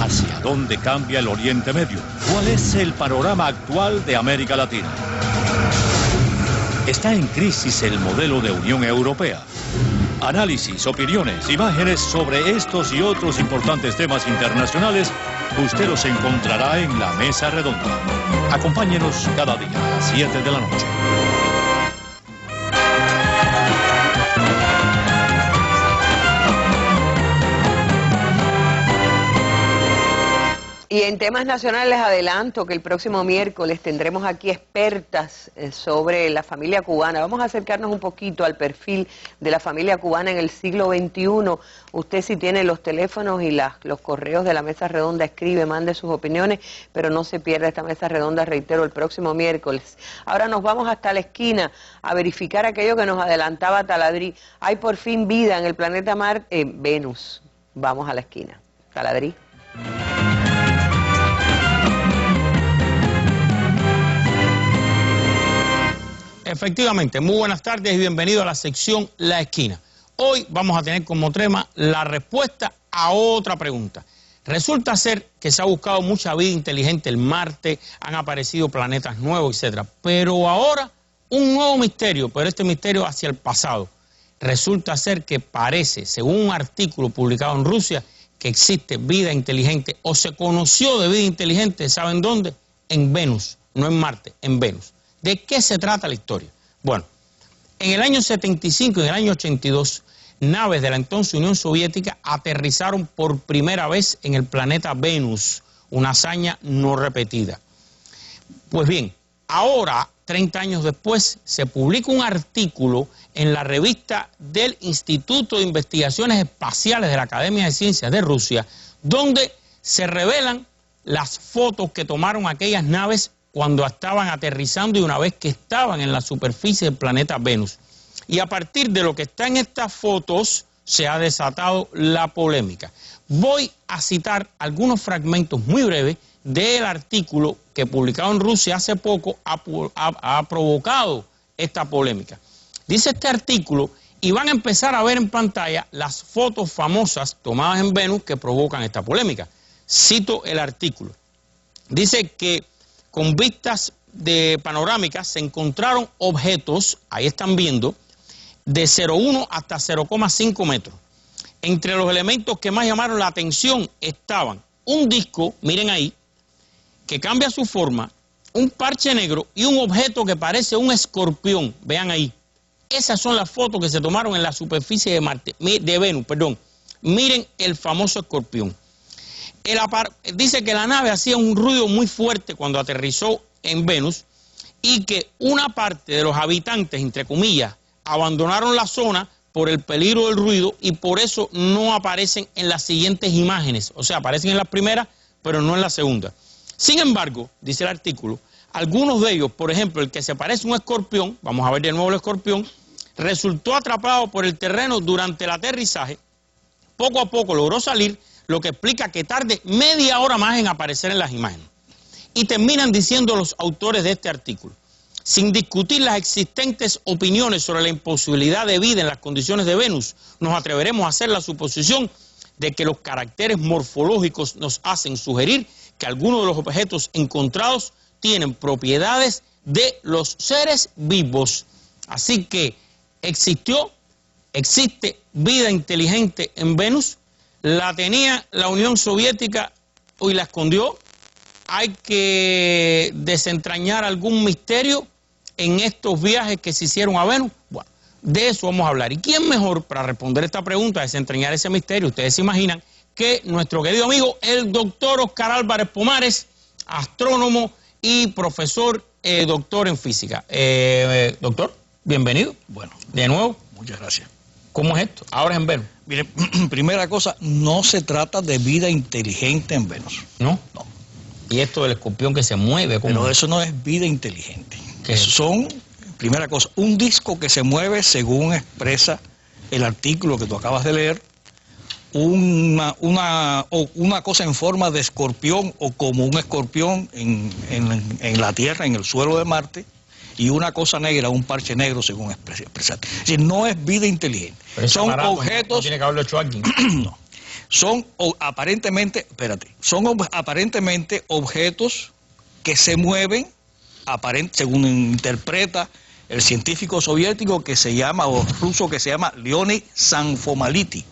¿Hacia dónde cambia el Oriente Medio? ¿Cuál es el panorama actual de América Latina? ¿Está en crisis el modelo de Unión Europea? Análisis, opiniones, imágenes sobre estos y otros importantes temas internacionales, usted los encontrará en la Mesa Redonda. Acompáñenos cada día a las 7 de la noche. Y en temas nacionales les adelanto que el próximo miércoles tendremos aquí expertas sobre la familia cubana. Vamos a acercarnos un poquito al perfil de la familia cubana en el siglo XXI. Usted si tiene los teléfonos y los correos de la Mesa Redonda, escribe, mande sus opiniones, pero no se pierda esta Mesa Redonda, reitero, el próximo miércoles. Ahora nos vamos hasta la esquina a verificar aquello que nos adelantaba Taladrí. Hay por fin vida en el planeta Venus. Vamos a la esquina. Taladrí. Efectivamente, muy buenas tardes y bienvenido a la sección La Esquina. Hoy vamos a tener como tema la respuesta a otra pregunta. Resulta ser que se ha buscado mucha vida inteligente en Marte, han aparecido planetas nuevos, etc. Pero ahora un nuevo misterio, pero este misterio hacia el pasado. Resulta ser que parece, según un artículo publicado en Rusia, que existe vida inteligente o se conoció de vida inteligente, ¿saben dónde? En Venus, no en Marte, en Venus. ¿De qué se trata la historia? Bueno, en el año 75 y en el año 82, naves de la entonces Unión Soviética aterrizaron por primera vez en el planeta Venus, una hazaña no repetida. Pues bien, ahora, 30 años después, se publica un artículo en la revista del Instituto de Investigaciones Espaciales de la Academia de Ciencias de Rusia, donde se revelan las fotos que tomaron aquellas naves cuando estaban aterrizando y una vez que estaban en la superficie del planeta Venus. Y a partir de lo que está en estas fotos se ha desatado la polémica. Voy a citar algunos fragmentos muy breves del artículo que publicado en Rusia hace poco ha provocado esta polémica. Dice este artículo, y van a empezar a ver en pantalla las fotos famosas tomadas en Venus que provocan esta polémica. Cito el artículo. Dice que con vistas de panorámicas se encontraron objetos, ahí están viendo, de 0,1 hasta 0,5 metros. Entre los elementos que más llamaron la atención estaban un disco, miren ahí, que cambia su forma, un parche negro y un objeto que parece un escorpión, vean ahí. Esas son las fotos que se tomaron en la superficie de Venus. Miren el famoso escorpión. Dice que la nave hacía un ruido muy fuerte cuando aterrizó en Venus y que una parte de los habitantes, entre comillas, abandonaron la zona por el peligro del ruido y por eso no aparecen en las siguientes imágenes. O sea, aparecen en las primeras, pero no en la segunda. Sin embargo, dice el artículo, algunos de ellos, por ejemplo, el que se parece a un escorpión, vamos a ver de nuevo el escorpión, resultó atrapado por el terreno durante el aterrizaje, poco a poco logró salir, lo que explica que tarde media hora más en aparecer en las imágenes. Y terminan diciendo los autores de este artículo, sin discutir las existentes opiniones sobre la imposibilidad de vida en las condiciones de Venus, nos atreveremos a hacer la suposición de que los caracteres morfológicos nos hacen sugerir que algunos de los objetos encontrados tienen propiedades de los seres vivos. Así que existe vida inteligente en Venus, la tenía la Unión Soviética y la escondió. Hay que desentrañar algún misterio en estos viajes que se hicieron a Venus. Bueno, de eso vamos a hablar. ¿Y quién mejor para responder esta pregunta, desentrañar ese misterio? Ustedes se imaginan que nuestro querido amigo, el doctor Oscar Álvarez Pomares, astrónomo y profesor doctor en física. Doctor, bienvenido. Bueno. De nuevo. Muchas gracias. ¿Cómo es esto? Ahora es en Venus. Mire, primera cosa, no se trata de vida inteligente en Venus. ¿No? No. ¿Y esto del escorpión que se mueve? Pero eso no es vida inteligente. Son, primera cosa, un disco que se mueve según expresa el artículo que tú acabas de leer, una cosa en forma de escorpión o como un escorpión en la Tierra, en el suelo de Marte, y una cosa negra, un parche negro según expresar. Es decir, no es vida inteligente. Son objetos... No tiene que haberlo hecho alguien. No. Son aparentemente, aparentemente objetos que se mueven, según interpreta el científico soviético que se llama, o ruso que se llama Leonid Sanfomality.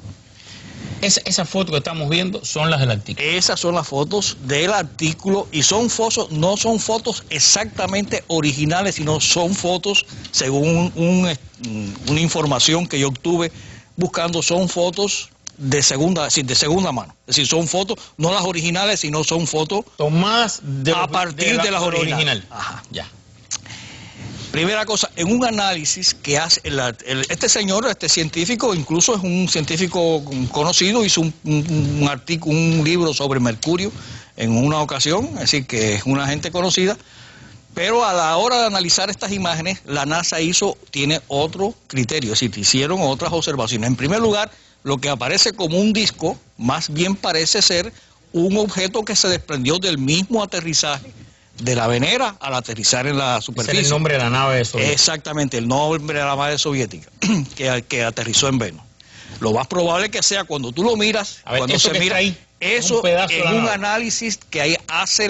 Esas fotos que estamos viendo son las del artículo. Esas son las fotos del artículo y son fotos, no son fotos exactamente originales, sino son fotos según una información que yo obtuve buscando, son fotos de segunda mano. Es decir, son fotos, no las originales, sino son fotos tomadas a partir de las originales. Ajá, ya. Primera cosa, en un análisis que hace este señor, este científico, incluso es un científico conocido, hizo un libro sobre Mercurio en una ocasión, es decir, que es una gente conocida, pero a la hora de analizar estas imágenes, la NASA tiene otro criterio, es decir, hicieron otras observaciones. En primer lugar, lo que aparece como un disco, más bien parece ser un objeto que se desprendió del mismo aterrizaje de la Venera al aterrizar en la superficie. Ese es el nombre de la nave soviética. Exactamente, el nombre de la nave soviética que aterrizó en Venus. Lo más probable que sea cuando tú lo miras, cuando se mira ahí, eso en un análisis que hace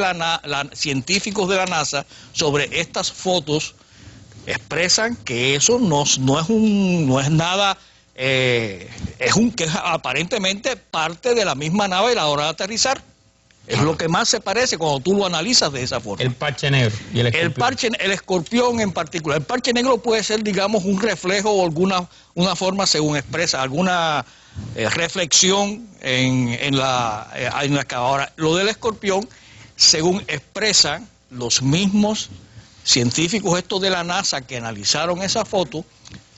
científicos de la NASA sobre estas fotos, expresan que eso no es nada, que es aparentemente parte de la misma nave a la hora de aterrizar. Es lo que más se parece cuando tú lo analizas de esa forma. El parche negro y el escorpión. El escorpión en particular. El parche negro puede ser, digamos, un reflejo o una forma, según expresa, alguna reflexión en la excavadora. Lo del escorpión, según expresan los mismos científicos estos de la NASA que analizaron esa foto,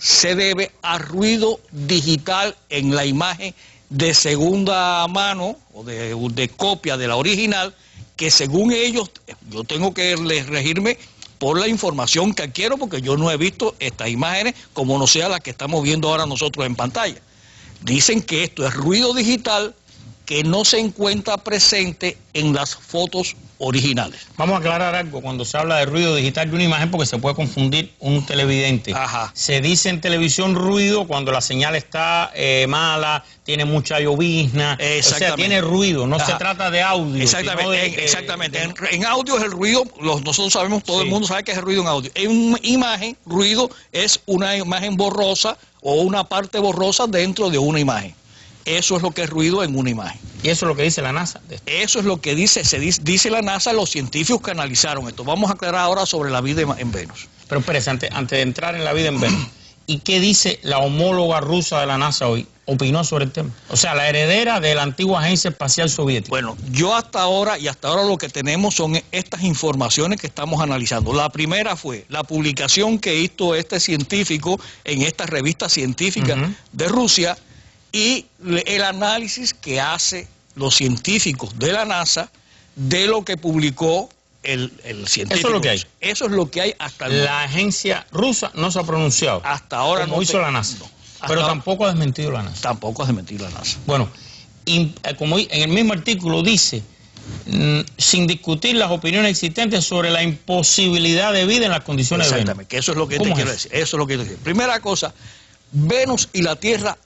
se debe a ruido digital en la imagen de segunda mano o de copia de la original, que según ellos, yo tengo que regirme por la información que adquiero, porque yo no he visto estas imágenes como no sea las que estamos viendo ahora nosotros en pantalla. Dicen que esto es ruido digital que no se encuentra presente en las fotos originales. Vamos a aclarar algo cuando se habla de ruido digital de una imagen, porque se puede confundir un televidente. Ajá. Se dice en televisión ruido cuando la señal está mala, tiene mucha llovizna, o sea, tiene ruido, no se trata de audio. Exactamente, exactamente. En audio es el ruido, nosotros sabemos, todo el mundo sabe que es el ruido en audio. En imagen, ruido es una imagen borrosa o una parte borrosa dentro de una imagen. Eso es lo que es ruido en una imagen. ¿Y eso es lo que dice la NASA? Eso es lo que dice la NASA, los científicos que analizaron esto. Vamos a aclarar ahora sobre la vida en Venus. Pero espérese, antes de entrar en la vida en Venus, ¿y qué dice la homóloga rusa de la NASA hoy? ¿Opinó sobre el tema? O sea, la heredera de la antigua Agencia Espacial Soviética. Bueno, yo hasta ahora lo que tenemos son estas informaciones que estamos analizando. La primera fue la publicación que hizo este científico en esta revista científica de Rusia y el análisis que hace los científicos de la NASA de lo que publicó el científico. Eso es lo que hay. Eso es lo que hay hasta el momento. La agencia rusa no se ha pronunciado. Hasta ahora como hizo la NASA. Pero tampoco ha desmentido la NASA. Tampoco ha desmentido la NASA. Bueno, como en el mismo artículo dice, sin discutir las opiniones existentes sobre la imposibilidad de vida en las condiciones de Venus. Exactamente, que eso es lo que te quiero decir. Eso es lo que te quiero decir. Primera cosa, Venus y la Tierra,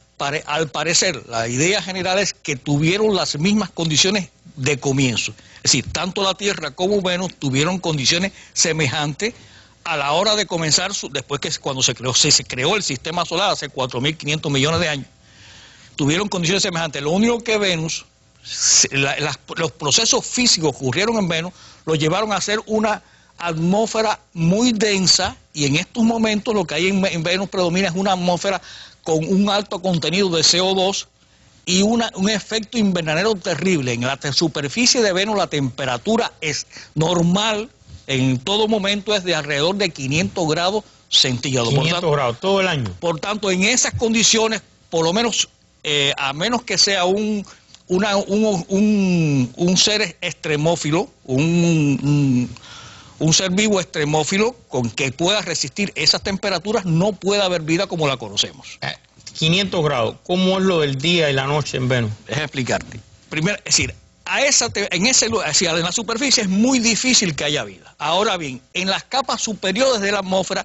al parecer, la idea general es que tuvieron las mismas condiciones de comienzo. Es decir, tanto la Tierra como Venus tuvieron condiciones semejantes a la hora de comenzar, después que cuando se creó el sistema solar hace 4.500 millones de años, tuvieron condiciones semejantes. Lo único que Venus, los procesos físicos que ocurrieron en Venus, los llevaron a ser una atmósfera muy densa, y en estos momentos lo que hay en Venus predomina es una atmósfera con un alto contenido de CO2 y un efecto invernadero terrible. En la superficie de Venus la temperatura es normal, en todo momento es de alrededor de 500 grados centígrados. 500 grados, todo el año. Por tanto, en esas condiciones, por lo menos, a menos que sea un ser extremófilo, un ser vivo extremófilo con que pueda resistir esas temperaturas, no puede haber vida como la conocemos. 500 grados, ¿cómo es lo del día y la noche en Venus? Déjame explicarte. Primero, es decir, en la superficie es muy difícil que haya vida. Ahora bien, en las capas superiores de la atmósfera,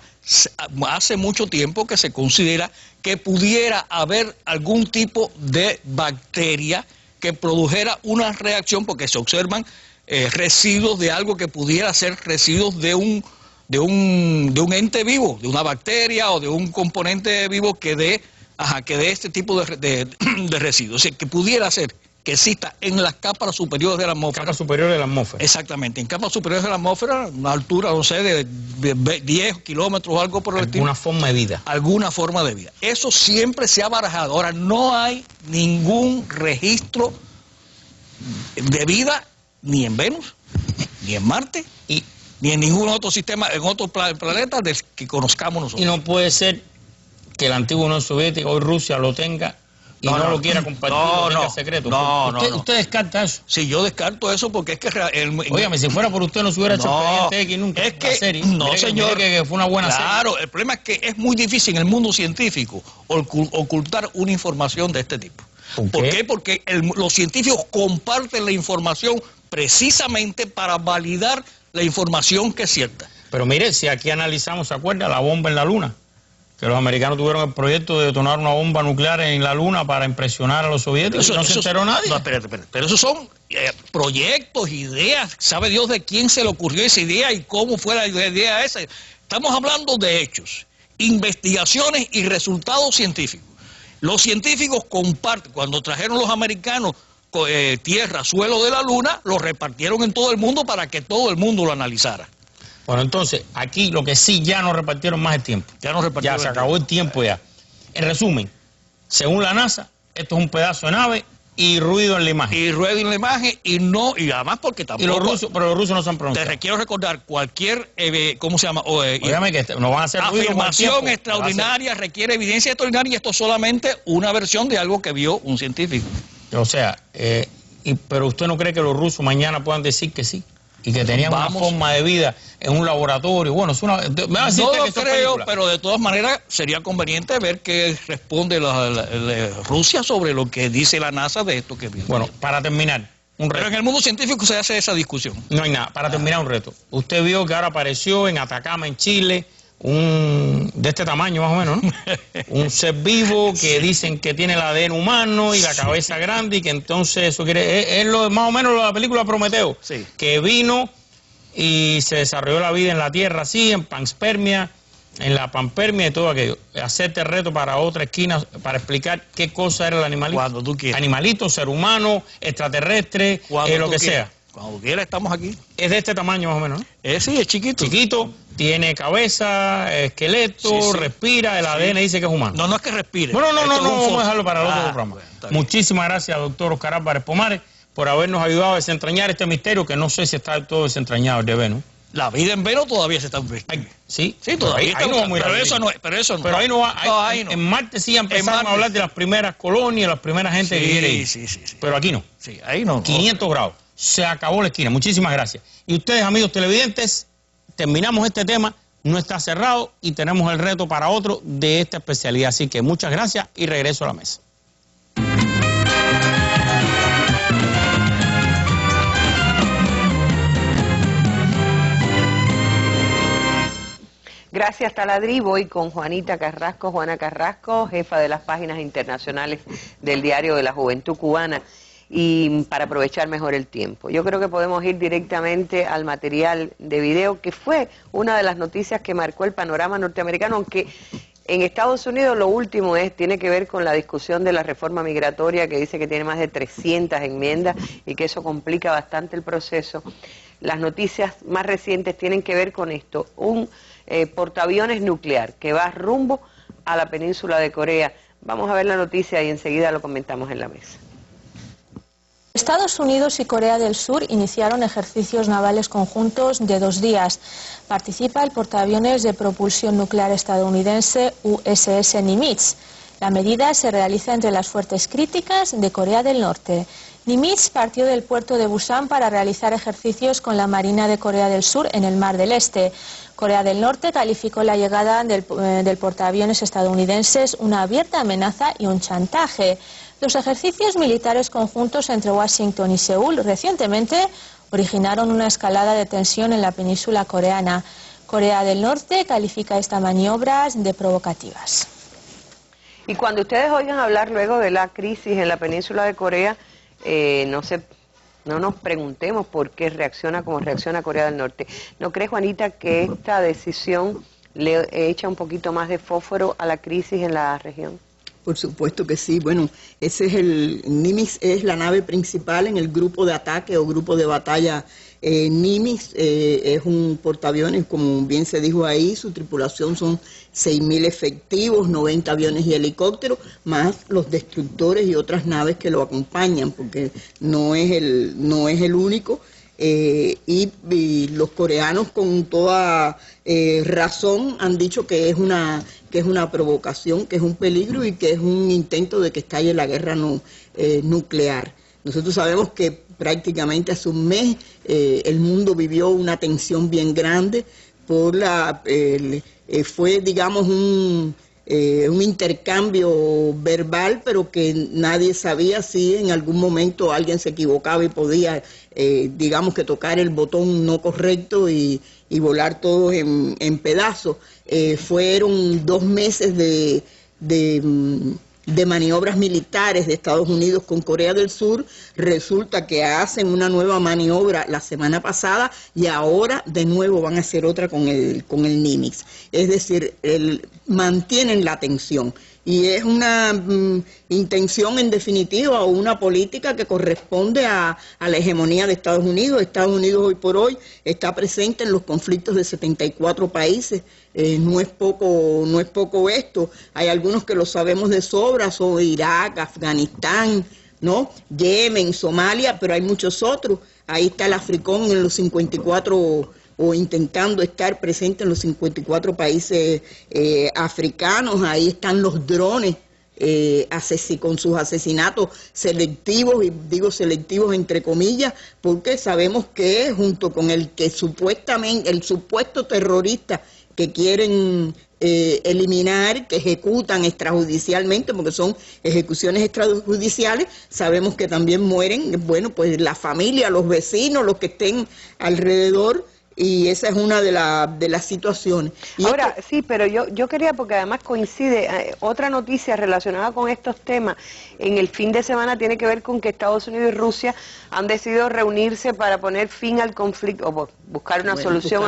hace mucho tiempo que se considera que pudiera haber algún tipo de bacteria que produjera una reacción, porque se observan residuos de algo que pudiera ser residuos de un ente vivo, de una bacteria o de un componente vivo que dé este tipo de residuos. O sea, que pudiera ser que exista en las capas superiores de la atmósfera. Capas superiores de la atmósfera. Exactamente, en capas superiores de la atmósfera, una altura, no sé, de 10 kilómetros o algo por el estilo. Alguna forma de vida. Alguna forma de vida. Eso siempre se ha barajado. Ahora, no hay ningún registro de vida ni en Venus, ni en Marte, ni en ningún otro sistema, en otro planeta del que conozcamos nosotros. Y no puede ser que la antigua Unión Soviética, hoy Rusia, lo tenga y no lo quiera compartir, lo tenga secreto. ¿Usted descarta eso? Sí, yo descarto eso porque es que... Óigame, si fuera por usted no se hubiera hecho Expediente X nunca. Es que, serie. no, señor. Que fue una buena serie. Claro, el problema es que es muy difícil en el mundo científico ocultar una información de este tipo. ¿Por qué? Porque los científicos comparten la información precisamente para validar la información que es cierta. Pero mire, si aquí analizamos, ¿se acuerda? La bomba en la Luna. Que los americanos tuvieron el proyecto de detonar una bomba nuclear en la Luna para impresionar a los soviéticos. No se enteró nadie. No, espérate. Pero esos son proyectos, ideas. ¿Sabe Dios de quién se le ocurrió esa idea y cómo fue la idea esa? Estamos hablando de hechos, investigaciones y resultados científicos. Los científicos comparten, cuando trajeron los americanos tierra, suelo de la Luna, lo repartieron en todo el mundo para que todo el mundo lo analizara. Bueno, entonces, aquí lo que sí ya no repartieron más el tiempo. Ya se acabó el tiempo ya. En resumen, según la NASA, esto es un pedazo de nave y ruido en la imagen. Y ruido en la imagen y además porque tampoco... Pero los rusos no se han pronunciado. Te quiero recordar cualquier, ¿cómo se llama? Óigame que no van a hacer ruido afirmación extraordinaria, requiere evidencia extraordinaria y esto es solamente una versión de algo que vio un científico. O sea, pero usted no cree que los rusos mañana puedan decir que sí. Y que tenían una forma de vida en un laboratorio. Bueno, es una... No lo creo, pero de todas maneras sería conveniente ver qué responde Rusia sobre lo que dice la NASA de esto que vio. Bueno, para terminar, Pero en el mundo científico se hace esa discusión. No hay nada. Para terminar, un reto. Usted vio que ahora apareció en Atacama, en Chile, de este tamaño más o menos, ¿no? Un ser vivo que dicen que tiene el ADN humano y la cabeza grande, y que entonces eso quiere... Es más o menos la película Prometeo, que vino y se desarrolló la vida en la Tierra así, en panspermia, en la pampermia y todo aquello. Hacerte el reto para otra esquina para explicar qué cosa era el animalito. Cuando tú quieras. Animalito, ser humano, extraterrestre, lo que sea. Cuando quiera estamos aquí. Es de este tamaño más o menos, ¿no? Sí, es chiquito. Chiquito, tiene cabeza, esqueleto, respira, el ADN dice que es humano. No, no es que respire. No, vamos a dejarlo para el otro programa. Bueno, muchísimas gracias, doctor Oscar Álvarez Pomares, por habernos ayudado a desentrañar este misterio que no sé si está del todo desentrañado, el de Venus. La vida en Venus todavía se está investigando. Sí, todavía ahí no vamos a ir. Pero eso no. Pero ahí no va. En Marte sí empezamos a hablar de las primeras colonias, las primeras gente que quiere ir. Sí. Pero aquí no. Sí, ahí no. 500 grados. Se acabó la esquina. Muchísimas gracias. Y ustedes, amigos televidentes, terminamos este tema. No está cerrado y tenemos el reto para otro de esta especialidad. Así que muchas gracias y regreso a la mesa. Gracias, Taladrí. Voy con Juana Carrasco, jefa de las páginas internacionales del Diario de la Juventud Cubana, y para aprovechar mejor el tiempo. Yo creo que podemos ir directamente al material de video, que fue una de las noticias que marcó el panorama norteamericano, aunque en Estados Unidos lo último tiene que ver con la discusión de la reforma migratoria, que dice que tiene más de 300 enmiendas y que eso complica bastante el proceso. Las noticias más recientes tienen que ver con esto, un portaaviones nuclear que va rumbo a la península de Corea. Vamos a ver la noticia y enseguida lo comentamos en la mesa. Estados Unidos y Corea del Sur iniciaron ejercicios navales conjuntos de 2 días. Participa el portaaviones de propulsión nuclear estadounidense USS Nimitz. La medida se realiza entre las fuertes críticas de Corea del Norte. Nimitz partió del puerto de Busan para realizar ejercicios con la Marina de Corea del Sur en el Mar del Este. Corea del Norte calificó la llegada del portaaviones estadounidenses una abierta amenaza y un chantaje. Los ejercicios militares conjuntos entre Washington y Seúl recientemente originaron una escalada de tensión en la península coreana. Corea del Norte califica estas maniobras de provocativas. Y cuando ustedes oigan hablar luego de la crisis en la península de Corea, no nos preguntemos por qué reacciona como reacciona Corea del Norte. ¿No cree, Juanita, que esta decisión le echa un poquito más de fósforo a la crisis en la región? Por supuesto que sí. Bueno, Nimitz es la nave principal en el grupo de ataque o grupo de batalla Nimitz. Es un portaaviones, como bien se dijo ahí, su tripulación son 6.000 efectivos, 90 aviones y helicópteros, más los destructores y otras naves que lo acompañan, porque no es el único. Y los coreanos con toda razón han dicho que es una provocación, que es un peligro y que es un intento de que estalle la guerra nuclear. Nosotros sabemos que prácticamente hace un mes el mundo vivió una tensión bien grande por fue, digamos, un intercambio verbal, pero que nadie sabía si en algún momento alguien se equivocaba y podía, digamos, que tocar el botón no correcto y volar todos en pedazos. Fueron 2 meses de maniobras militares de Estados Unidos con Corea del Sur. Resulta que hacen una nueva maniobra la semana pasada y ahora de nuevo van a hacer otra con el Nimitz. Es decir, mantienen la tensión. Y es una intención, en definitiva, o una política que corresponde a la hegemonía de Estados Unidos. Estados Unidos hoy por hoy está presente en los conflictos de 74 países. No es poco esto. Hay algunos que lo sabemos de sobra, son Irak, Afganistán, ¿no? Yemen, Somalia, pero hay muchos otros. Ahí está el Africón en los 54 o intentando estar presente en los 54 países africanos. Ahí están los drones con sus asesinatos selectivos, y digo selectivos entre comillas, porque sabemos que junto con el supuesto terrorista que quieren eliminar, que ejecutan extrajudicialmente, porque son ejecuciones extrajudiciales. Sabemos que también mueren, bueno, pues la familia, los vecinos, los que estén alrededor, y esa es una de las situaciones. Y ahora, sí, pero yo quería, porque además coincide, otra noticia relacionada con estos temas, en el fin de semana tiene que ver con que Estados Unidos y Rusia han decidido reunirse para poner fin al conflicto, o buscar una solución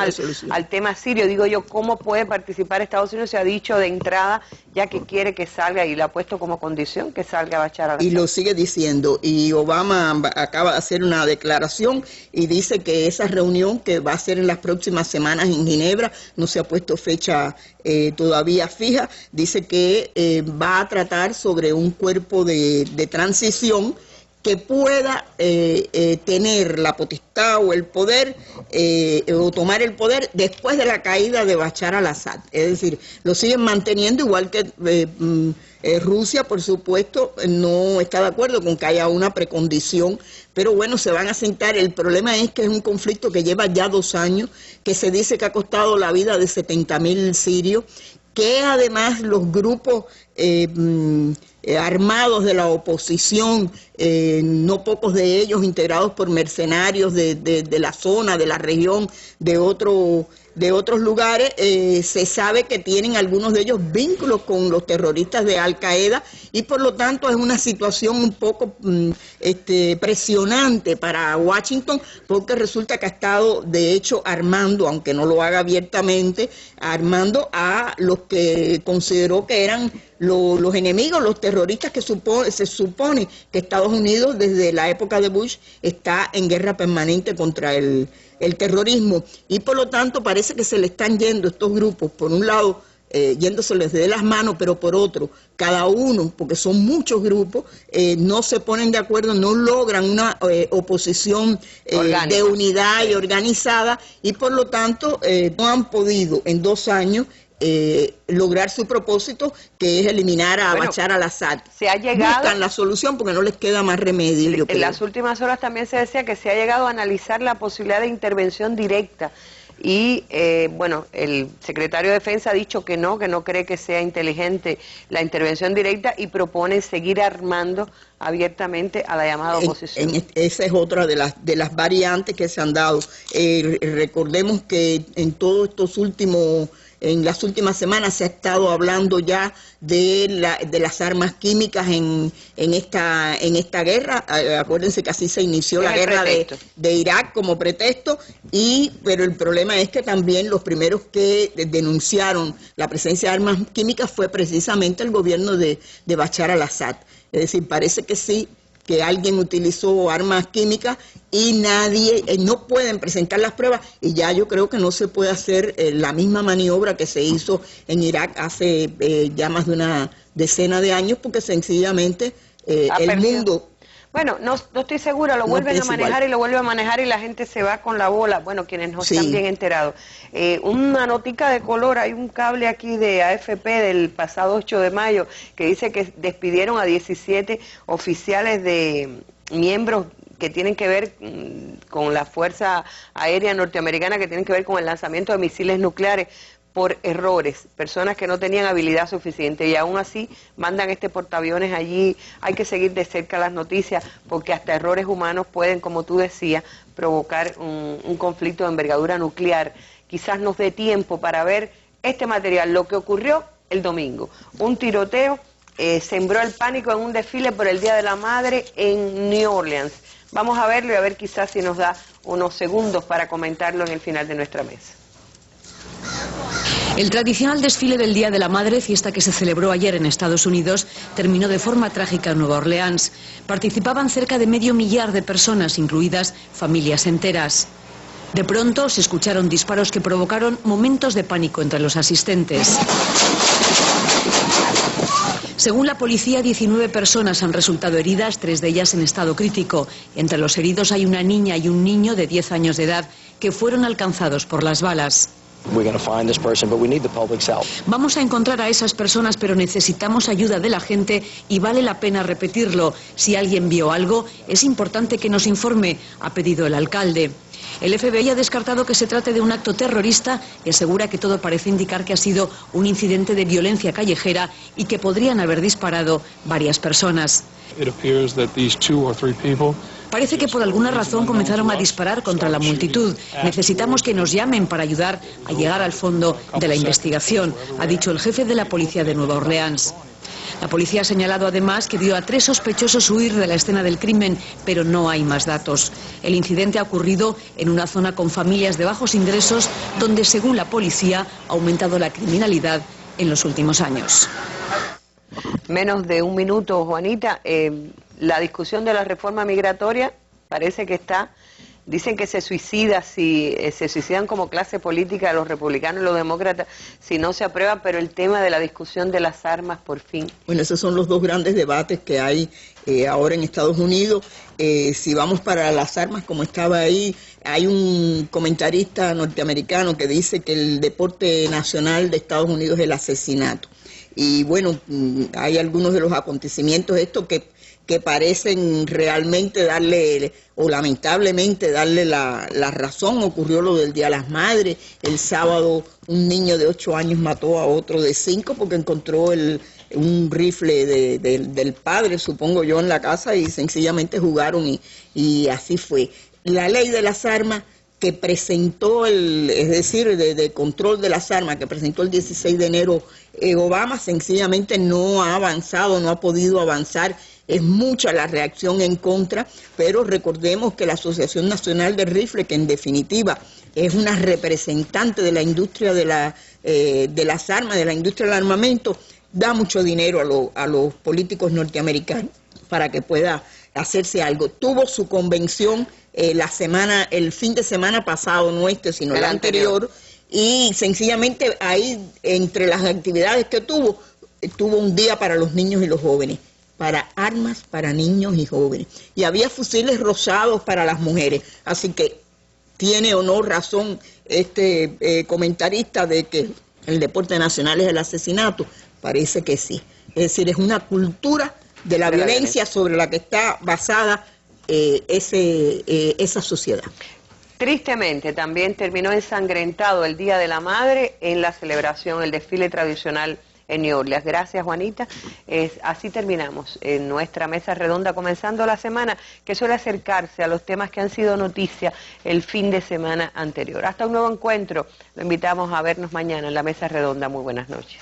al tema sirio. Digo yo, ¿cómo puede participar Estados Unidos? Se ha dicho de entrada ya que quiere que salga, y le ha puesto como condición que salga Bashar al-Assad. Y lo sigue diciendo, y Obama acaba de hacer una declaración y dice que esa reunión que va a ser en las próximas semanas en Ginebra, no se ha puesto fecha todavía fija, dice que va a tratar sobre un cuerpo de transición que pueda tener la potestad o el poder o tomar el poder después de la caída de Bashar al-Assad. Es decir, lo siguen manteniendo, igual que Rusia, por supuesto, no está de acuerdo con que haya una precondición, pero bueno, se van a sentar. El problema es que es un conflicto que lleva ya 2 años, que se dice que ha costado la vida de 70.000 sirios, que además los grupos armados de la oposición, no pocos de ellos integrados por mercenarios de la zona, de la región, de otros lugares, se sabe que tienen algunos de ellos vínculos con los terroristas de Al-Qaeda, y por lo tanto es una situación un poco presionante para Washington, porque resulta que ha estado de hecho armando, aunque no lo haga abiertamente, armando a los que consideró que eran los enemigos, los terroristas que se supone que Estados Unidos desde la época de Bush está en guerra permanente contra el terrorismo, y por lo tanto parece que se le están yendo estos grupos, por un lado yéndoseles de las manos, pero por otro, cada uno, porque son muchos grupos, no se ponen de acuerdo, no logran una oposición de unidad y organizada, y por lo tanto no han podido en 2 años lograr su propósito, que es eliminar a Bashar al-Assad. Se ha llegado, buscan la solución porque no les queda más remedio. Yo creo. En las últimas horas también se decía que se ha llegado a analizar la posibilidad de intervención directa, y bueno, el secretario de Defensa ha dicho que no cree que sea inteligente la intervención directa, y propone seguir armando abiertamente a la llamada oposición. Esa es otra de las variantes que se han dado. Recordemos que en todos estos en las últimas semanas se ha estado hablando ya de las armas químicas en esta guerra. Acuérdense que así se inició la guerra de Irak como pretexto, pero el problema es que también los primeros que denunciaron la presencia de armas químicas fue precisamente el gobierno de Bashar al-Assad. Es decir, parece que sí, que alguien utilizó armas químicas, y nadie, no pueden presentar las pruebas, y ya yo creo que no se puede hacer la misma maniobra que se hizo en Irak hace ya más de una decena de años, porque sencillamente el mundo... Bueno, no estoy segura, lo vuelven a manejar y lo vuelven a manejar, y la gente se va con la bola, bueno, quienes no están bien enterados. Una notica de color, hay un cable aquí de AFP del pasado 8 de mayo que dice que despidieron a 17 oficiales de miembros que tienen que ver con la Fuerza Aérea Norteamericana, que tienen que ver con el lanzamiento de misiles nucleares, por errores, personas que no tenían habilidad suficiente, y aún así mandan este portaaviones allí. Hay que seguir de cerca las noticias, porque hasta errores humanos pueden, como tú decías, provocar un conflicto de envergadura nuclear. Quizás nos dé tiempo para ver este material, lo que ocurrió el domingo. Un tiroteo sembró el pánico en un desfile por el Día de la Madre en New Orleans. Vamos a verlo y a ver quizás si nos da unos segundos para comentarlo en el final de nuestra mesa. El tradicional desfile del Día de la Madre, fiesta que se celebró ayer en Estados Unidos, terminó de forma trágica en Nueva Orleans. Participaban cerca de 500.000 de personas, incluidas familias enteras. De pronto se escucharon disparos que provocaron momentos de pánico entre los asistentes. Según la policía, 19 personas han resultado heridas, 3 de ellas en estado crítico. Entre los heridos hay una niña y un niño de 10 años de edad que fueron alcanzados por las balas. Vamos a encontrar a esas personas, pero necesitamos ayuda de la gente, y vale la pena repetirlo. Si alguien vio algo, es importante que nos informe, ha pedido el alcalde. El FBI ha descartado que se trate de un acto terrorista y asegura que todo parece indicar que ha sido un incidente de violencia callejera y que podrían haber disparado varias personas. Parece que por alguna razón comenzaron a disparar contra la multitud. Necesitamos que nos llamen para ayudar a llegar al fondo de la investigación, ha dicho el jefe de la policía de Nueva Orleans. La policía ha señalado además que vio a 3 sospechosos huir de la escena del crimen, pero no hay más datos. El incidente ha ocurrido en una zona con familias de bajos ingresos, donde, según la policía, ha aumentado la criminalidad en los últimos años. Menos de un minuto, Juanita. La discusión de la reforma migratoria parece que está... Dicen que se suicidan como clase política los republicanos y los demócratas si no se aprueba, pero el tema de la discusión de las armas, por fin. Bueno, esos son los dos grandes debates que hay ahora en Estados Unidos. Si vamos para las armas, como estaba ahí, hay un comentarista norteamericano que dice que el deporte nacional de Estados Unidos es el asesinato. Y bueno, hay algunos de los acontecimientos estos que parecen realmente darle, o lamentablemente darle la razón. Ocurrió lo del Día de las Madres. El sábado un niño de 8 años mató a otro de 5 porque encontró un rifle del padre, supongo yo, en la casa, y sencillamente jugaron y así fue. La ley de las armas que presentó, es decir, de control de las armas, que presentó el 16 de enero Obama, sencillamente no ha avanzado, no ha podido avanzar. Es mucha la reacción en contra, pero recordemos que la Asociación Nacional de Rifle, que en definitiva es una representante de la industria de las armas, de la industria del armamento, da mucho dinero a los políticos norteamericanos para que pueda hacerse algo. Tuvo su convención el fin de semana pasado, no sino el anterior, y sencillamente ahí, entre las actividades que tuvo un día para los niños y los jóvenes, para armas para niños y jóvenes, y había fusiles rosados para las mujeres, así que tiene o no razón este comentarista de que el deporte nacional es el asesinato. Parece que sí, es decir, es una cultura de la violencia sobre la que está basada esa sociedad. Tristemente, también terminó ensangrentado el Día de la Madre en la celebración, el desfile tradicional en New Orleans. Gracias, Juanita. Así terminamos en nuestra mesa redonda, comenzando la semana que suele acercarse a los temas que han sido noticia el fin de semana anterior. Hasta un nuevo encuentro. Lo invitamos a vernos mañana en la mesa redonda. Muy buenas noches.